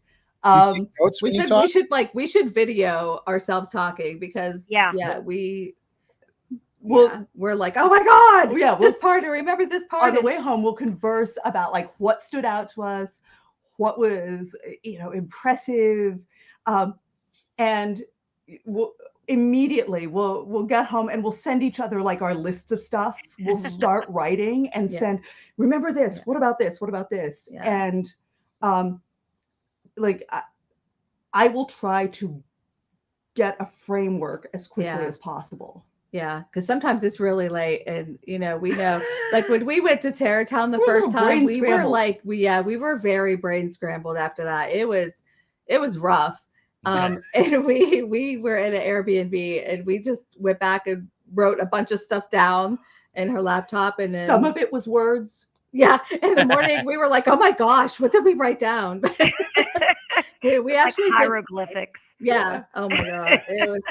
We said we should video ourselves talking because we're like, oh my God, this part, I remember this part. On the way home, we'll converse about like what stood out to us, what was impressive, and we'll get home and we'll send each other like our lists of stuff. We'll start writing and send. Remember this? What about this? What about this? And like I will try to get a framework as quickly as possible. Yeah, because sometimes it's really late, and we know, like when we went to Terrortown the first time, we were very brain scrambled after that. It was rough. And we were in an Airbnb, and we just went back and wrote a bunch of stuff down in her laptop, and then some of it was words. Yeah, in the morning we were like, oh my gosh, what did we write down? we actually like hieroglyphics. Yeah. Oh my God. It was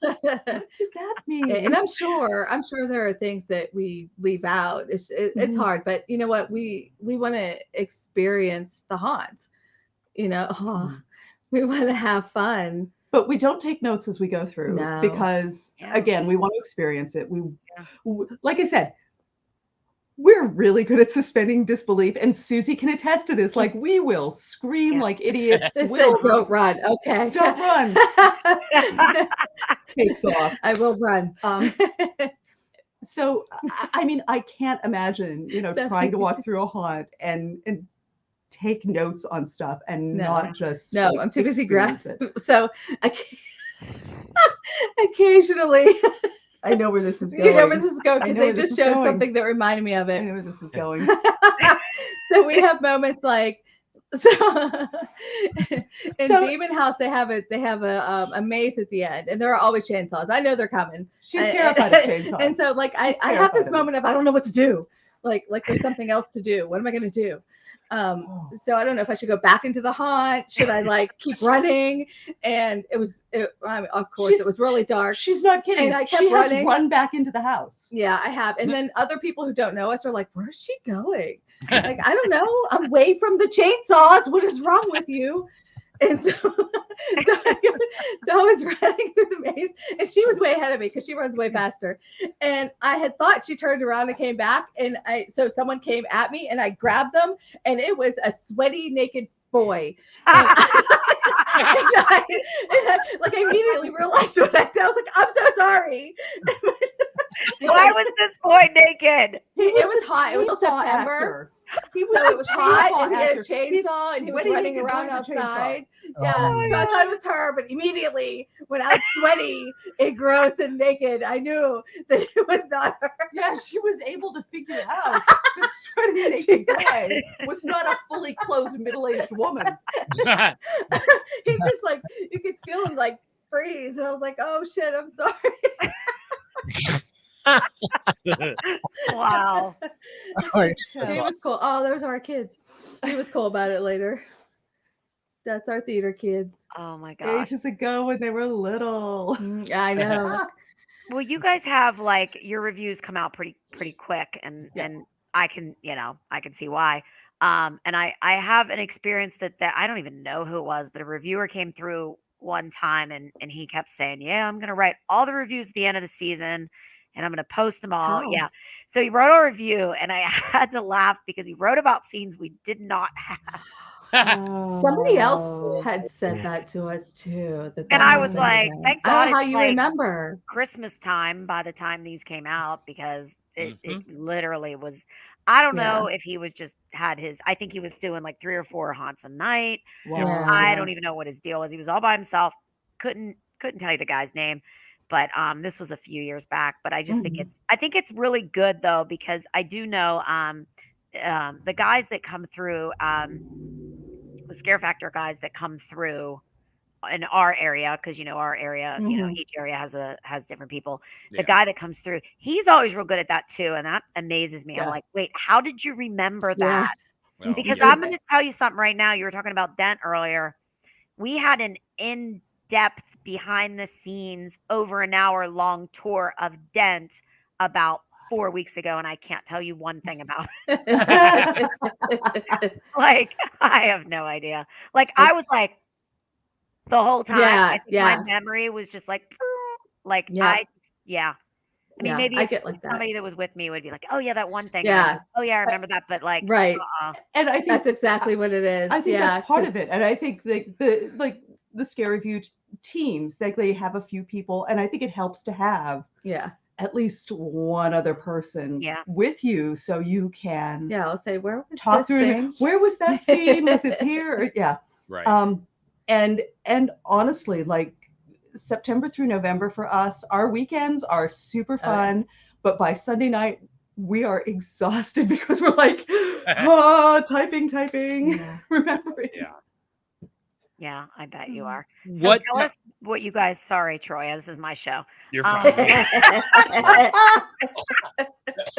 what did that mean? And I'm sure there are things that we leave out. It's hard, but you know what? We want to experience the haunts. We want to have fun. But we don't take notes as we go through because again, we want to experience it. We like I said, we're really good at suspending disbelief, and Susie can attest to this. Like we will scream like idiots. Don't run. Okay. Don't run. Takes off. I will run. So, I mean, I can't imagine, trying to walk through a haunt and take notes on stuff and not just. No, I'm too busy grabbing. So occasionally. I know where this is going. You know where this is going because they just showed something that reminded me of it. I know where this is going. So we have moments like in Demon House they have a maze at the end, and there are always chainsaws. I know they're coming. She's terrified of chainsaws. And so like I have this moment of I don't know what to do. Like there's something else to do. What am I going to do? So I don't know if I should go back into the haunt. Should I like keep running? And it was, I mean, of course, it was really dark. She's not kidding. And I kept she running. has run back into the house. Yeah, I have. And then other people who don't know us are like, where's she going? Like, I don't know. I'm away from the chainsaws. What is wrong with you? And so I was running through the maze, and she was way ahead of me because she runs way faster. And I had thought she turned around and came back, and so someone came at me, and I grabbed them, and it was a sweaty, naked boy. And I immediately realized what I did. I was like, I'm so sorry. Why was this boy naked? It was hot. It was September. It was hot, and he had a chainsaw, and he was running around outside. Yeah, so I thought it was her, but immediately when I was sweaty and gross and naked, I knew that it was not her. Yeah, she was able to figure out that sweaty naked boy was not a fully clothed middle-aged woman. He's just like, you could feel him like freeze, and I was like, oh shit, I'm sorry. Wow. Oh, He was cool. Oh, those are our kids. He was cool about it later. That's our theater kids. Oh my gosh. Ages ago when they were little. I know. Well, you guys have like your reviews come out pretty quick, and I can see why. And I have an experience that I don't even know who it was, but a reviewer came through one time and he kept saying, yeah, I'm gonna write all the reviews at the end of the season and I'm gonna post them all. Oh. Yeah. So he wrote a review, and I had to laugh because he wrote about scenes we did not have. Somebody else had said that to us too. And I was like, thank God. I don't know how it's you like remember. Christmas time by the time these came out, because it literally was. I don't know if he was just had his. I think he was doing like 3 or 4 haunts a night. Wow. I don't even know what his deal was. He was all by himself. Couldn't tell you the guy's name. But this was a few years back. But I just think it's really good though, because I do know the guys that come through, the Scare Factor guys that come through in our area, because our area, each area has different people. The guy that comes through, he's always real good at that too, and that amazes me. I'm like, wait, how did you remember that? Well, Because I'm going to tell you something right now. You were talking about Dent earlier. We had an in-depth, behind-the-scenes, over an hour-long tour of Dent about 4 weeks ago, and I can't tell you one thing about it. Like, I have no idea. Like, I was like, the whole time, my memory was just like, I mean, maybe I get like that. Somebody that was with me would be like, oh yeah, that one thing. Yeah. Oh yeah, I remember that. But like, right. And I think That's exactly what it is. I think that's part of it. And I think the Scare Review teams, they have a few people, and I think it helps to have at least one other person with you, so you can I'll say, where was talk this through thing? Where was that scene? Was it here? Or, Right. And honestly, like September through November for us, our weekends are super fun, but by Sunday night we are exhausted because we're like, typing, remembering. Yeah, I bet you are. So What tell us what you guys. Sorry, Troy. This is my show. You're fine.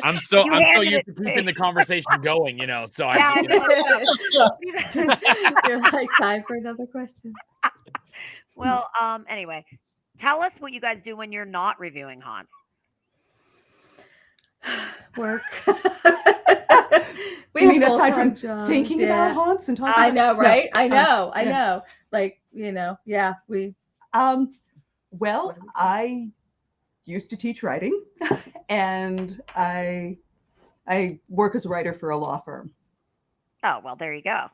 I'm so handed used it to to me. keeping the conversation going, so Yeah, I You're like, time for another question. Well, anyway, tell us what you guys do when you're not reviewing haunts. Work. We mean aside from thinking about haunts and talking. I know, right? I know. Like, we. Well, I used to teach writing, and I work as a writer for a law firm. Oh, well, there you go.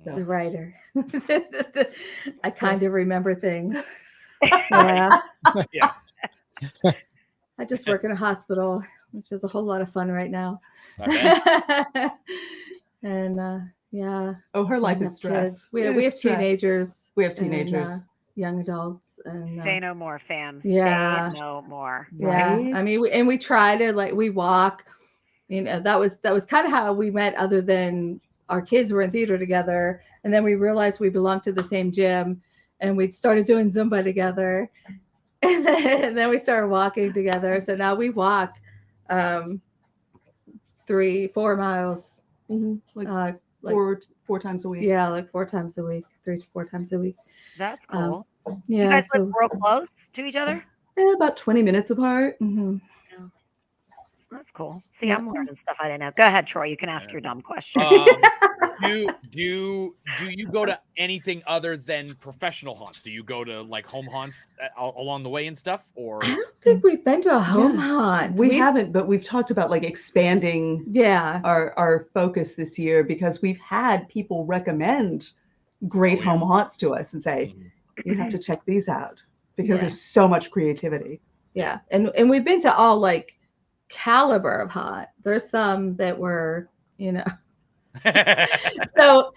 So. The writer. I kind of remember things. Yeah. I just work in a hospital, which is a whole lot of fun right now. And Oh, her life is stress. We have teenagers. We have teenagers. And, young adults. And say no more, fam. Yeah. Say no more. Yeah. Right? I mean, we try to we walk. That was kind of how we met, other than our kids were in theater together, and then we realized we belonged to the same gym, and we started doing Zumba together, and then we started walking together. So now we walk 3-4 miles like 4 times a week. Yeah, like 4 times a week, 3 to 4 times a week. That's cool. Yeah, You guys live so real close to each other? About 20 minutes apart. mhm. That's cool. See, Yeah. I'm learning stuff I didn't know. Go ahead, Troy. You can ask your dumb question. Do you go to anything other than professional haunts? Do you go to like home haunts along the way and stuff? Or I don't think we've been to a home haunt. We haven't, but we've talked about like expanding our focus this year because we've had people recommend great home haunts to us and say, you have to check these out because there's so much creativity. Yeah. And we've been to all like caliber of haunt. There's some that were, you know. So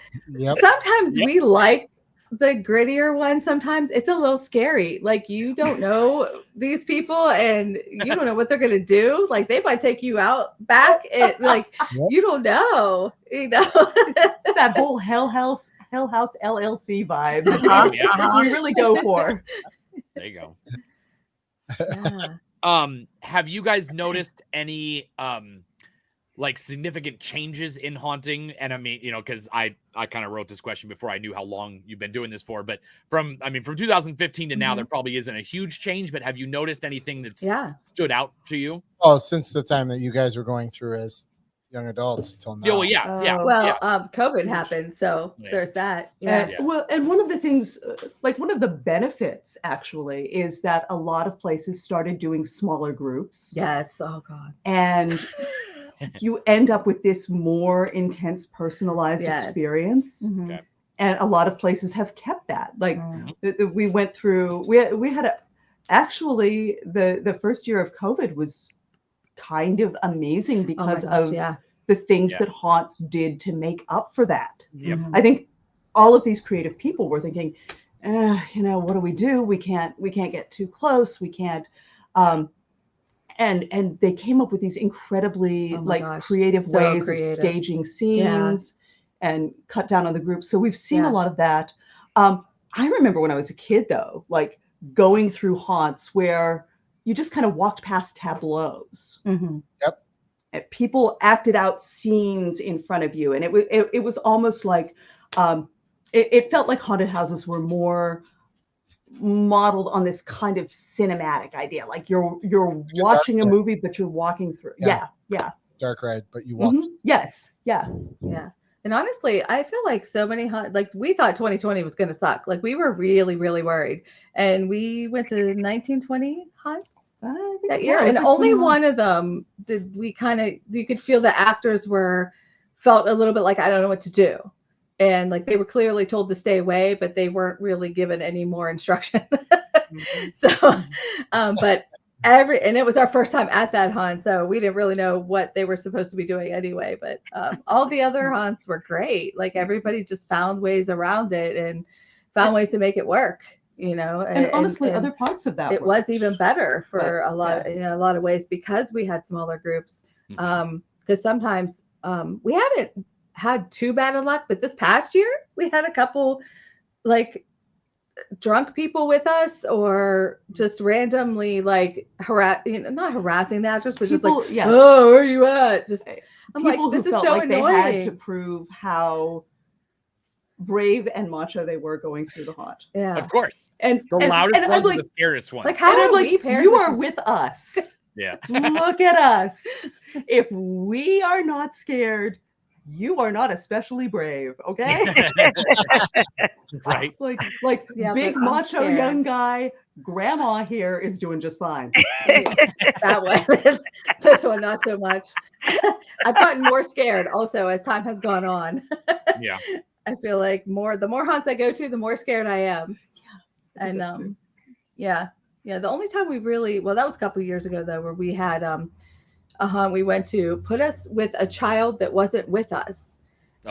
sometimes we like the grittier one. Sometimes it's a little scary. Like you don't know these people and you don't know what they're gonna do. Like they might take you out back and like you don't know, you know. That whole Hell House LLC vibe that we really go for. There you go. Yeah. Have you guys noticed any like significant changes in haunting? And I mean, you know, because I kind of wrote this question before I knew how long you've been doing this for, but from 2015 to now, there probably isn't a huge change, but have you noticed anything that's stood out to you? Oh, since the time that you guys were going through as young adults till now. Well, COVID happened, so there's that. Well, and one of the things, like one of the benefits actually is that a lot of places started doing smaller groups. Yes. Oh God. And you end up with this more intense personalized experience. Mm-hmm. And a lot of places have kept that. Like we went through, we had actually the first year of COVID was kind of amazing because of the things that haunts did to make up for that. I think all of these creative people were thinking, you know, what do we do? We can't get too close. We can't, and they came up with these incredibly creative ways of staging scenes and cut down on the group. So we've seen a lot of that. I remember when I was a kid though, like going through haunts where you just kind of walked past tableaus. Yep. And people acted out scenes in front of you. And it was almost like, it felt like haunted houses were more modeled on this kind of cinematic idea. Like you're watching a movie, but you're walking through. Yeah. Dark ride, but you walked. Yes. Yeah. And honestly, I feel like so many like we thought 2020 was going to suck. Like we were really, really worried. And we went to 1920 haunts that year. And only one of them did we you could feel the actors felt a little bit like, I don't know what to do. And like they were clearly told to stay away, but they weren't really given any more instruction. So, but and it was our first time at that haunt, so we didn't really know what they were supposed to be doing anyway. But all the other haunts were great. Like everybody just found ways around it and found ways to make make it work. You know, and honestly, other parts of that it was even better for a lot of ways because we had smaller groups. Because sometimes we haven't had too bad of luck, but this past year we had a couple like drunk people with us or just randomly like not harassing the actors, but people, just like, oh, where are you at? Just I'm people like, this who is felt so like annoying. they had to prove how brave and macho they were going through the haunt. Yeah, of course. And the loudest and ones like, are the scariest ones. Like, how are like, we paired you are with us. Yeah. Look at us. If we are not scared, you are not especially brave, okay? Right. Like big macho young guy, grandma here is doing just fine. That one. This one, not so much. I've gotten more scared also as time has gone on. Yeah. I feel like the more haunts I go to, the more scared I am. And the only time we really, that was a couple of years ago though, where we had a haunt we went to put us with a child that wasn't with us.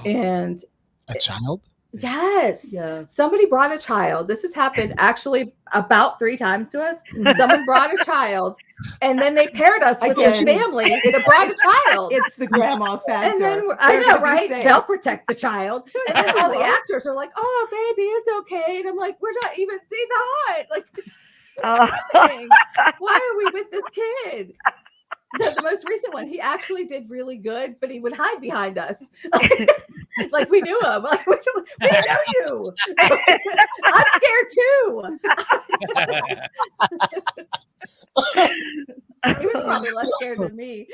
And a child? Yes. Yeah. Somebody brought a child. This has happened actually about 3 times to us. Someone brought a child, and then they paired us with his family that brought a child. It's the grandma factor. And then I know, right? They'll protect the child. And then all the actors are like, "Oh, baby, it's okay." And I'm like, "We're not even seeing the haunt. Like, why are we with this kid?" The most recent one, he actually did really good, but he would hide behind us. Like we knew him. Like we know you. I'm scared too. He was probably less scared than me.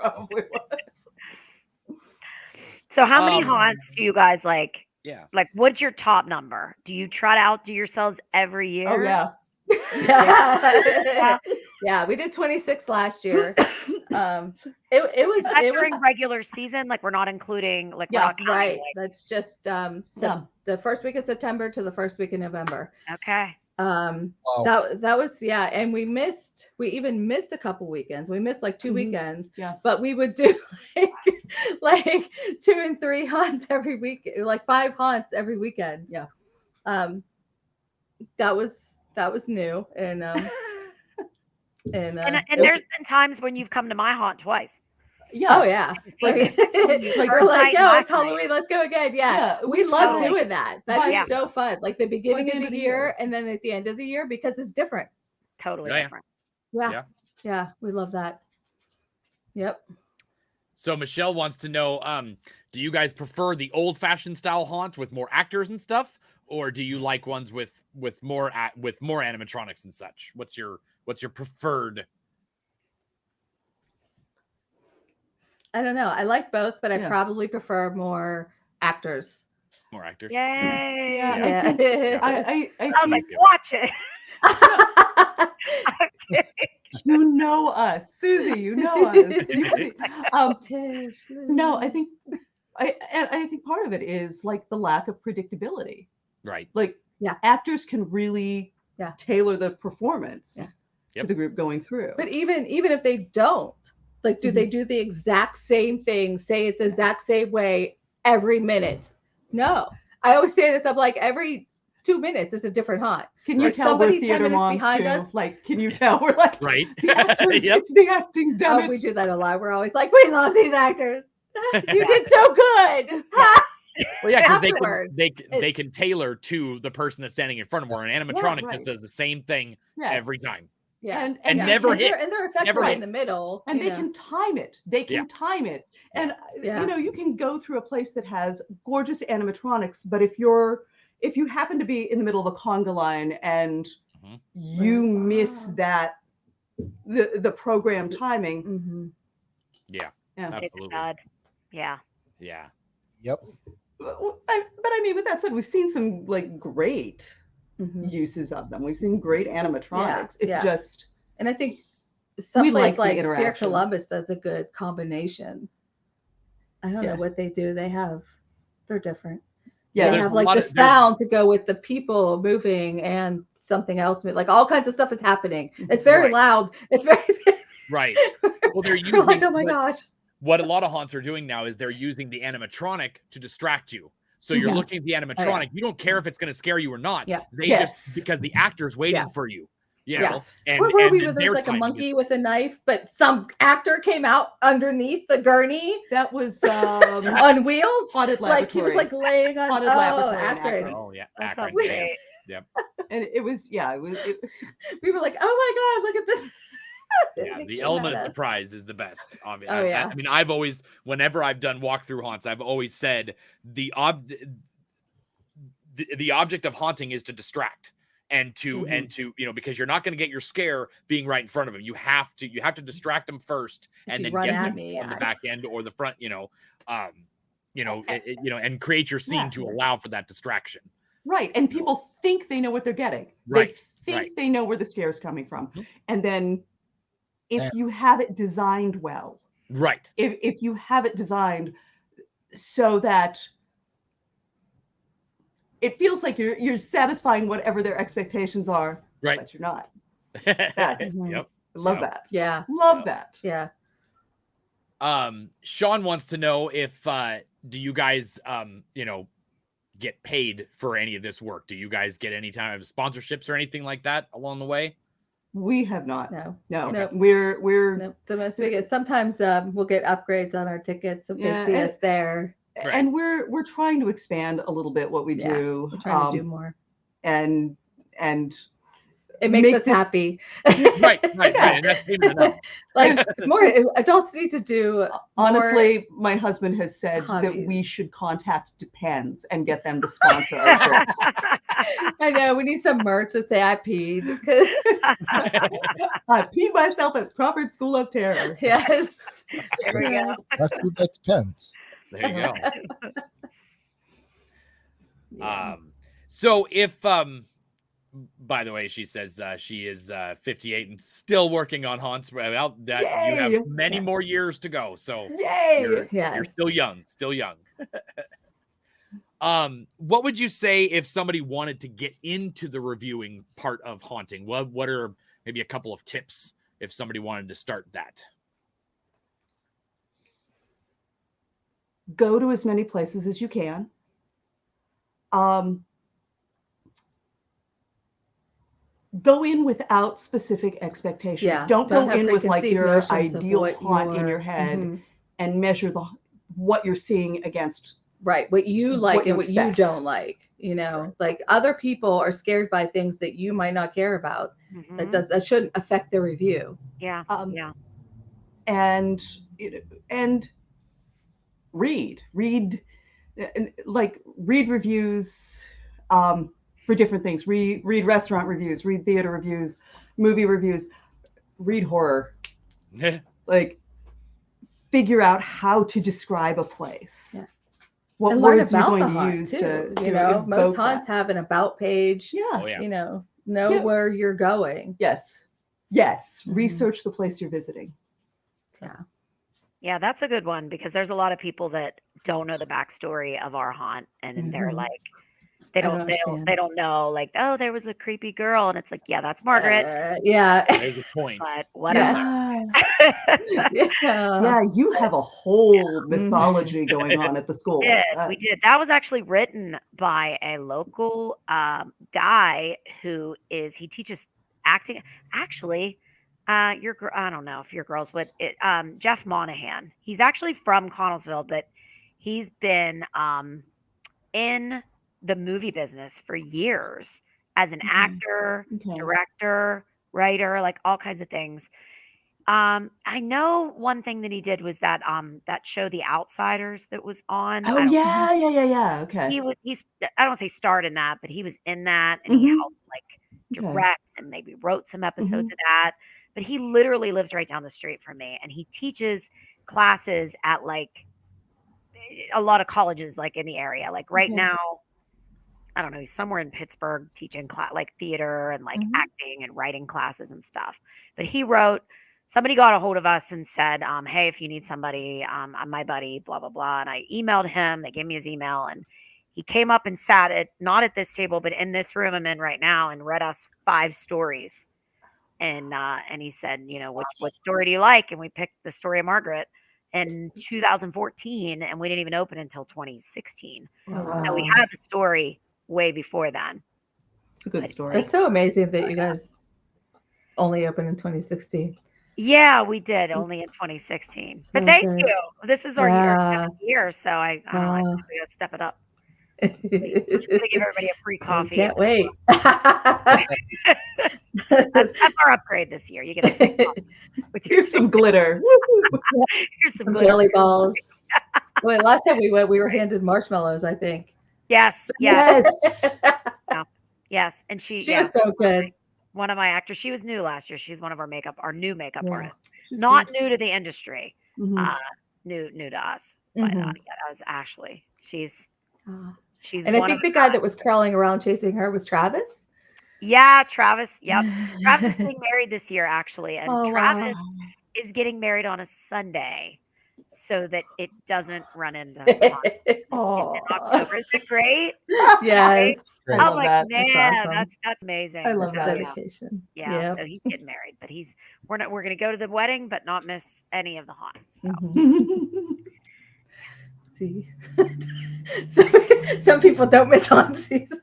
Probably was. So how many haunts do you guys like? Yeah. Like, what's your top number? Do you try to outdo yourselves every year? Oh yeah. Yeah, we did 26 last year. It was Is that during regular season? Like, we're not including, like, we're not counting, right. like- That's just the first week of September to the first week of November. Okay. That was and we even missed a couple weekends. We missed like 2 weekends. Yeah. But we would do like 2 and 3 haunts every week, like 5 haunts every weekend. Yeah. That was new and and there's been times when you've come to my haunt twice. Yeah. Oh yeah. Like, We're like, yo, it's Halloween. Let's go again. Yeah. We love totally. doing that. That is so fun. Like the beginning Like of the year and then at the end of the year because it's different. Totally Yeah. different. Yeah. We love that. Yep. So Michelle wants to know, do you guys prefer the old-fashioned style haunt with more actors and stuff, or do you like ones with more animatronics and such? What's your preferred? I don't know. I like both, but I probably prefer more actors. More actors. Yay! Yeah. I was like, watch it. You know us, Susie. You know us. Tish. No, I think part of it is like the lack of predictability. Right. Like actors can really tailor the performance to the group going through. But even if they don't, like, do they do the exact same thing, say it the exact same way every minute? No. I always say this, I'm like, every 2 minutes is a different haunt. Can you tell we're theater moms behind us? Like, can you tell we're like, right? The actors, it's the acting done. Oh, we do that a lot. We're always like, we love these actors. You did so good. Well, yeah, because they can tailor to the person that's standing in front of them. Where an animatronic just does the same thing every time. Yeah, and never hits. And they're effective right in the middle. And they can time it. They can time it. And you know, you can go through a place that has gorgeous animatronics, but if you happen to be in the middle of a conga line and you miss that the program timing. Yeah, absolutely. It's bad. Yeah. Yep. But I mean, with that said, we've seen some like great uses of them. We've seen great animatronics. It's just, and I think some place like Fear interaction. Columbus does a good combination. I don't know what they do. They're different. Yeah, they have like the sound to go with the people moving and something else. Like all kinds of stuff is happening. It's very loud. It's very scary. Right. Well, they're using like, oh my gosh. What a lot of haunts are doing now is they're using the animatronic to distract you. So you're looking at the animatronic. You don't care if it's going to scare you or not. Yeah. They just, because the actor's waiting for you. You know? And, where were we? There was like a monkey with a knife, but some actor came out underneath the gurney. That was on wheels. Haunted Laboratory. Like he was like laying on Haunted Laboratory. Akron. Oh yeah. That sounds great. Yep. And it was we were like, oh my God, look at this. Yeah, the element of surprise is the best. I mean, I mean, I've always, whenever I've done walkthrough haunts, I've always said the object of haunting is to distract and to you know, because you're not going to get your scare being right in front of them. You have to distract them first and then get them on the back end or the front. You know, and create your scene to allow for that distraction. Right, and people think they know what they're getting. Right, they think they know where the scare is coming from, and then. If you have it designed well, right? If you have it designed so that it feels like you're satisfying whatever their expectations are, right? But you're not. Yep. Love that. Yeah. Love that. Yeah. Sean wants to know if do you guys get paid for any of this work? Do you guys get any kind of sponsorships or anything like that along the way? We have not. No. Okay. We're the most biggest. Sometimes we'll get upgrades on our tickets if they see us there. Right. And we're trying to expand a little bit what we do. We're trying to do more. And It makes make us this- happy. Right. And that's payment enough. Like more adults need to do. Honestly, my husband has said that hobbies. we should contact Depends and get them to sponsor our trips. I know we need some merch to say I peed. 'Cause- I peed myself at Crawford School of Terror. yes. There we go. That's what that depends. There you go. Yeah. So if by the way, she says she is 58 and still working on haunts. Well, that you Yay! have many more years to go. So Yay! you're Yes. still young. What would you say if somebody wanted to get into the reviewing part of haunting? What are maybe a couple of tips if somebody wanted to start that? Go to as many places as you can. Go in without specific expectations. Yeah. Don't go have in with like preconceived your notions of ideal what haunt in you're- your head Mhm. and measure what you're seeing against. Right. What you like What you and what you expect. don't like. You know, like other people are scared by things that you might not care about. Mhm. That shouldn't affect their review. Yeah. Um, And read reviews for different things. Read restaurant reviews, read theater reviews, movie reviews, read horror. Like figure out how to describe a place. Yeah. What and learn words you're about going the to haunt use too. to You know, most evoke haunts that. have an about page. Yeah. Oh yeah. You know Yeah. where you're going. Yes. Mhm. Research the place you're visiting. Yeah, that's a good one because there's a lot of people that don't know the backstory of our haunt, and they're Mhm. like, they I don't don't, they don't, understand. they don't know, like, oh, there was a creepy girl, and it's like, yeah, that's Margaret, Yeah. There's a point. but whatever. Yeah. Yeah. Yeah, you have a whole mythology going on at the school. We did. That was actually written by a local guy who he teaches acting. Actually, I don't know if your girls would. Jeff Monahan. He's actually from Connellsville, but he's been in the movie business for years as an actor, Okay. director, writer, like all kinds of things. I know one thing that he did was that show The Outsiders that was on. Oh yeah. Okay. I don't say starred in that, but he was in that and he Mhm. helped like Okay. direct and maybe wrote some episodes of that. But he literally lives right down the street from me and he teaches classes at like a lot of colleges like in the area. Like right Okay. now, I don't know, he's somewhere in Pittsburgh teaching like theater and like acting and writing classes and stuff. But somebody got a hold of us and said, hey, if you need somebody, I'm my buddy, blah, blah, blah. And I emailed him. They gave me his email and he came up and sat not at this table, but in this room I'm in right now and read us 5 stories. And he said, you know, what story do you like? And we picked the story of Margaret in 2014 and we didn't even open until 2016. So we had the story way before then. It's a good story. It's so amazing that you guys only opened in 2016. Yeah, we did only in 2016. But So thank good. you. This is our year, so I don't know. I Wow. think we gotta step it up. We're just gonna give everybody a free coffee. Can't wait. That's our upgrade this year. You get a free coffee with your Here's some glitter. here's some Some glitter. jelly balls. Wait, last time we went, we were handed marshmallows, I think. Yes. And she was so good. One of my actors. She was new last year. She's one of our new makeup Yeah. artists. Not new to the industry. Mhm. New to us. But Mhm. that was Ashley. She's And one I think of the guy that was crawling around chasing her was Travis. Yeah, Travis. Yep. Travis is getting married this year, actually. And Oh, Travis wow. is getting married on a Sunday so that it doesn't run into Hanukkah. It's in October. Isn't it great? Yes. Great. I I'm love like, that. man, awesome. that's amazing. I love So, that. Dedication. Yeah, Yep. so he's getting married, but we're gonna go to the wedding, but not miss any of the haunts. So. Mhm. See, some people don't miss on season.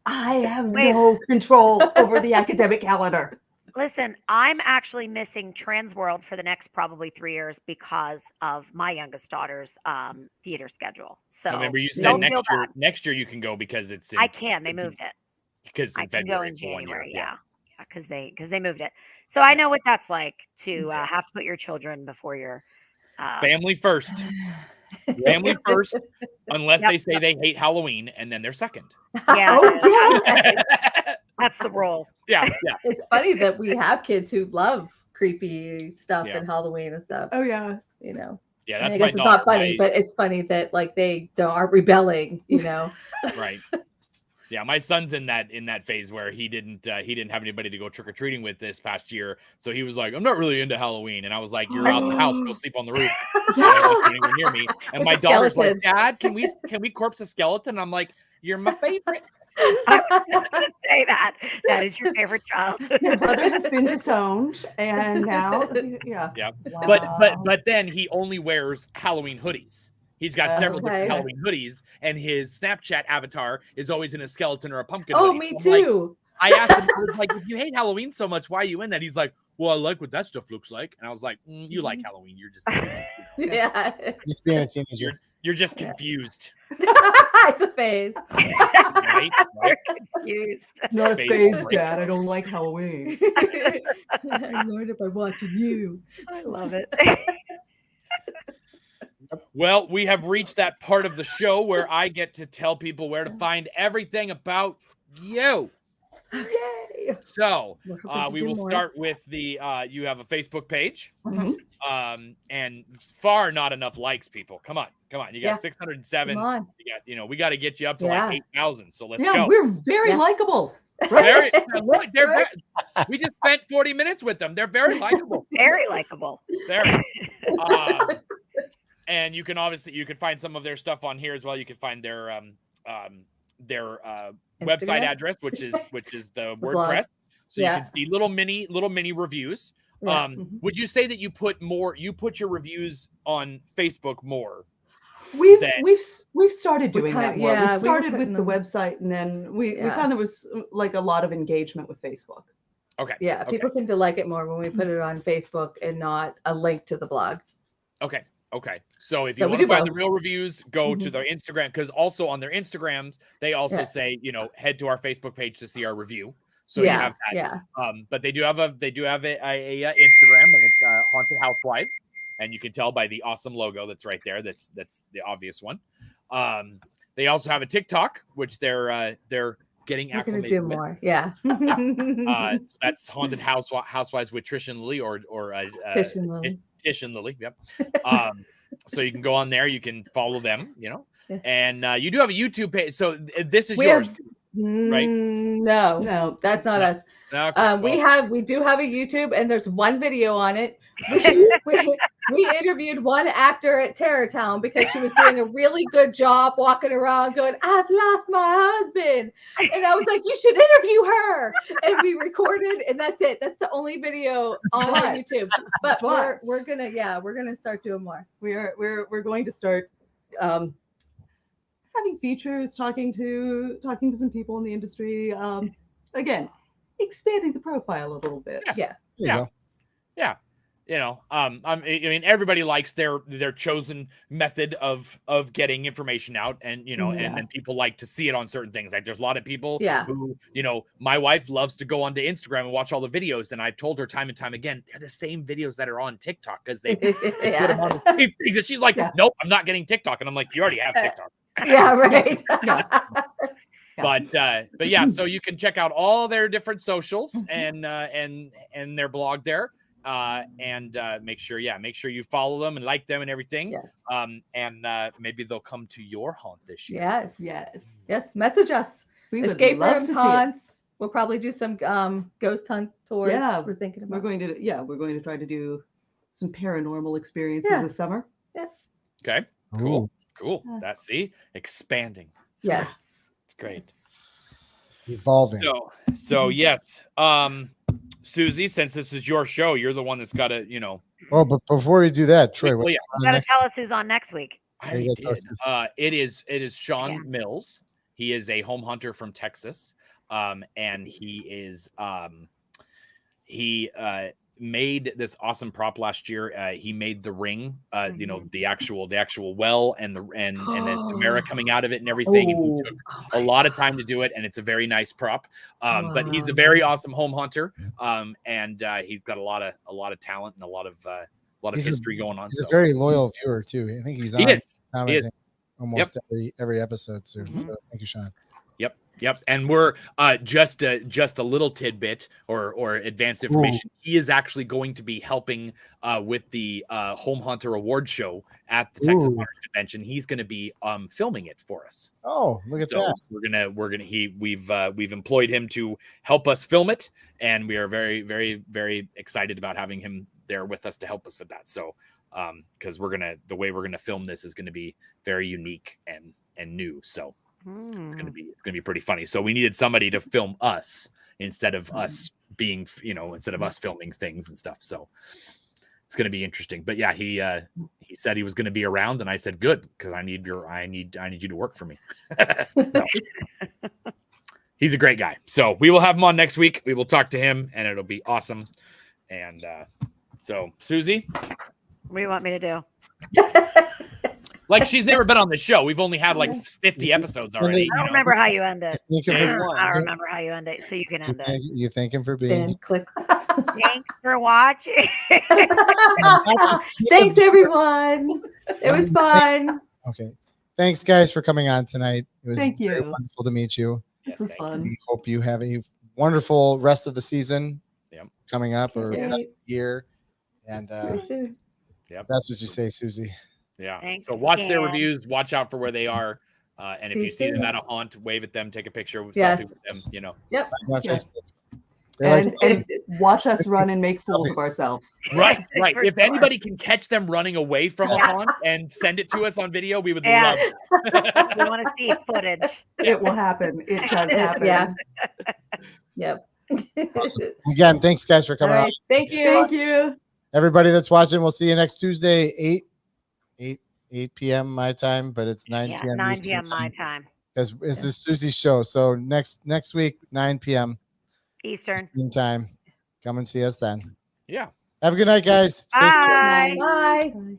I have no control over the academic calendar. Listen, I'm actually missing Trans World for the next probably 3 years because of my youngest daughter's theater schedule. So I remember you said don't feel bad. next year you can go because it's in, I can. They moved it. because I in can go February in for 1 year. January. Yeah. Yeah, because they moved it. So I know what that's like to have to put your children before your Family first. Family first, unless they say they hate Halloween, and then they're second. Yeah, Oh yeah. that's the role. Yeah. It's funny that we have kids who love creepy stuff Yeah. and Halloween and stuff. Oh yeah. You know. Yeah, I that's mean, I my guess it's daughter. not funny, but it's funny that like they aren't rebelling, you know. Right. Yeah, my son's in that phase where he didn't have anybody to go trick or treating with this past year, so he was like, "I'm not really into Halloween," and I was like, "You're out the house, go sleep on the roof. I don't want anyone near me." And With my the daughter's like, skeletons. "Dad, can we corpse a skeleton?" I'm like, "You're my favorite." I was just going to say that. That is your favorite child. Your brother has been disowned, and now, yeah. Yeah. Wow. But then he only wears Halloween hoodies. He's got several different Okay. Halloween hoodies, and his Snapchat avatar is always in a skeleton or a pumpkin Oh, hoodie. me So I'm like, too. I asked him, I was like, if you hate Halloween so much, why are you in that? He's like, well, I like what that stuff looks like. And I was like, you like Halloween. You're just Yeah. Just being a teenager. you're just confused. It's a phase. Right? Confused. It's not a Phase phase, break. Dad. I don't like Halloween. I learned it by watching you. I love it. Well, we have reached that part of the show where I get to tell people where to find everything about you. Yay! So We're hoping to we do will more. start with the you have a Facebook page. Mhm. And far not enough likes, people. Come on. You got Yeah. 607. Come on. You got, we got to get you up to Yeah. like 8,000. So let's Yeah, go. we're very Yeah. likable. Very, look, we just spent 40 minutes with them. They're very likable. Very likable. Very. And you can find some of their stuff on here as well. You can find their website Instagram? address, which is the blog. WordPress. So Yeah. you can see little mini reviews. Yeah. Would you say that you put your reviews on Facebook more? We've That- started We doing kind- that more. yeah, We we were started with putting the them- website, and then we Yeah. found there was like a lot of engagement with Facebook. Okay. Yeah, Okay. people seem to like it more when we put it on Facebook and not a link to the blog. Okay. So if So you we want to do find the both. real reviews, go to Mhm. their Instagram, because also on their Instagrams, they also Yeah. say, head to our Facebook page to see our review. So you Yeah, have that. yeah. But they do have a Instagram, and it's Haunted Housewives, and you can tell by the awesome logo that's right there. That's the obvious one. They also have a TikTok, which they're getting We're gonna acclimated do with. more. Yeah. That's Haunted Housewives with Trish and Lily, or Tish and Lily. Tish and Lily. Yep. So you can go on there. You can follow them. Yeah. And you do have a YouTube page. So this is We yours, have- right? No, No, that's not No. us. Okay, We do have a YouTube, and there's one video on it. We interviewed one actor at Terror Town because she was doing a really good job walking around going, "I've lost my husband," and I was like, "You should interview her." And we recorded, and that's it. That's the only video on our YouTube. But we're gonna start doing more. we're going to start having features, talking to some people in the industry. Again, expanding the profile a little bit. Yeah. There you Yeah. go. Yeah. I mean, everybody likes their chosen method of getting information out, and and then people like to see it on certain things. Like there's a lot of people Yeah. who, my wife loves to go onto Instagram and watch all the videos, and I've told her time and time again, they're the same videos that are on TikTok because they put them on the same things. And she's like, Yeah. nope, I'm not getting TikTok, and I'm like, you already have TikTok. Yeah, right. But yeah, so you can check out all their different socials and their blog there. And make sure you follow them and like them and everything. Yes. And maybe they'll come to your haunt this year. Yes. Yes. Yes. Message us. We would Escape love rooms, to see it. haunts. We'll probably do some ghost hunt tours. Yeah, We're thinking We're about. going to try to do some paranormal experiences Yeah. this summer. Okay, cool. Yeah. That's expanding. It's Yes. great. It's great. Yes. Evolving. So yes, Susie, since this is your show, you're the one that's got to, Oh, but before we do that, Troy, what's yeah. going You on gotta next? tell us who's on next week. I Yeah, did. that's us. It is Sean Yeah. Mills. He is a home hunter from Texas. And he is he made this awesome prop last year. He made the ring, you know, the actual well and then Samara coming out of it and everything. And he took a lot of time to do it, and it's a very nice prop. But he's a very awesome home hunter. And he's got a lot of talent and a lot of history going on. He's a very loyal viewer too. I think he's on. He is almost every episode soon. So thank you, Sean. Yep. And we're just a little tidbit or advanced information. Ooh. He is actually going to be helping with the Home Hunter Award show at the Texas Hunter Convention. He's going to be filming it for us. Oh, look at that. We've employed him to help us film it, and we are very, very, very excited about having him there with us to help us with that. So because the way we're gonna film this is going to be very unique and new. So it's gonna be pretty funny. So we needed somebody to film us instead of us being, instead of us filming things and stuff. So it's gonna be interesting. But yeah, he said he was gonna be around, and I said good, because I need you to work for me. So, he's a great guy. So we will have him on next week. We will talk to him, and it'll be awesome. And so Susie, what do you want me to do? Like, she's never been on the show. We've only had like 50 episoes already. I don't remember how you end it. I remember how you end it, so you can end it. You thank him for being. Click. Thanks for watching. Thanks, everyone. It was fun. Okay. Thanks, guys, for coming on tonight. It was Thank you. Wonderful to meet you. This was fun. We hope you have a wonderful rest of the season coming up, or rest of the year. And that's what you say, Susie. Yeah. Thanks, so watch their Dan. reviews, watch out for where they are. And if you see them at a haunt, wave at them, take a picture, Yes. selfie with them, Yep. Watch Yeah. Facebook. And watch us run and make fools of ourselves. Right. For If sure. anybody can catch them running away from a haunt and send it to us on video, we would Yeah. love it. We want to see footage. It will happen. It does happen. Yeah. Yep. Awesome. Again, thanks, guys, for coming All on. right. Thank you. Thank you. Everybody that's watching, we'll see you next Tuesday, 8 p.m. my time, but it's 9 p.m. 9 Eastern p.m. my time. Because this is Susie's show. So next week, 9 p.m. Eastern. time. Come and see us then. Yeah. Have a good night, guys. Stay safe. Bye. Bye.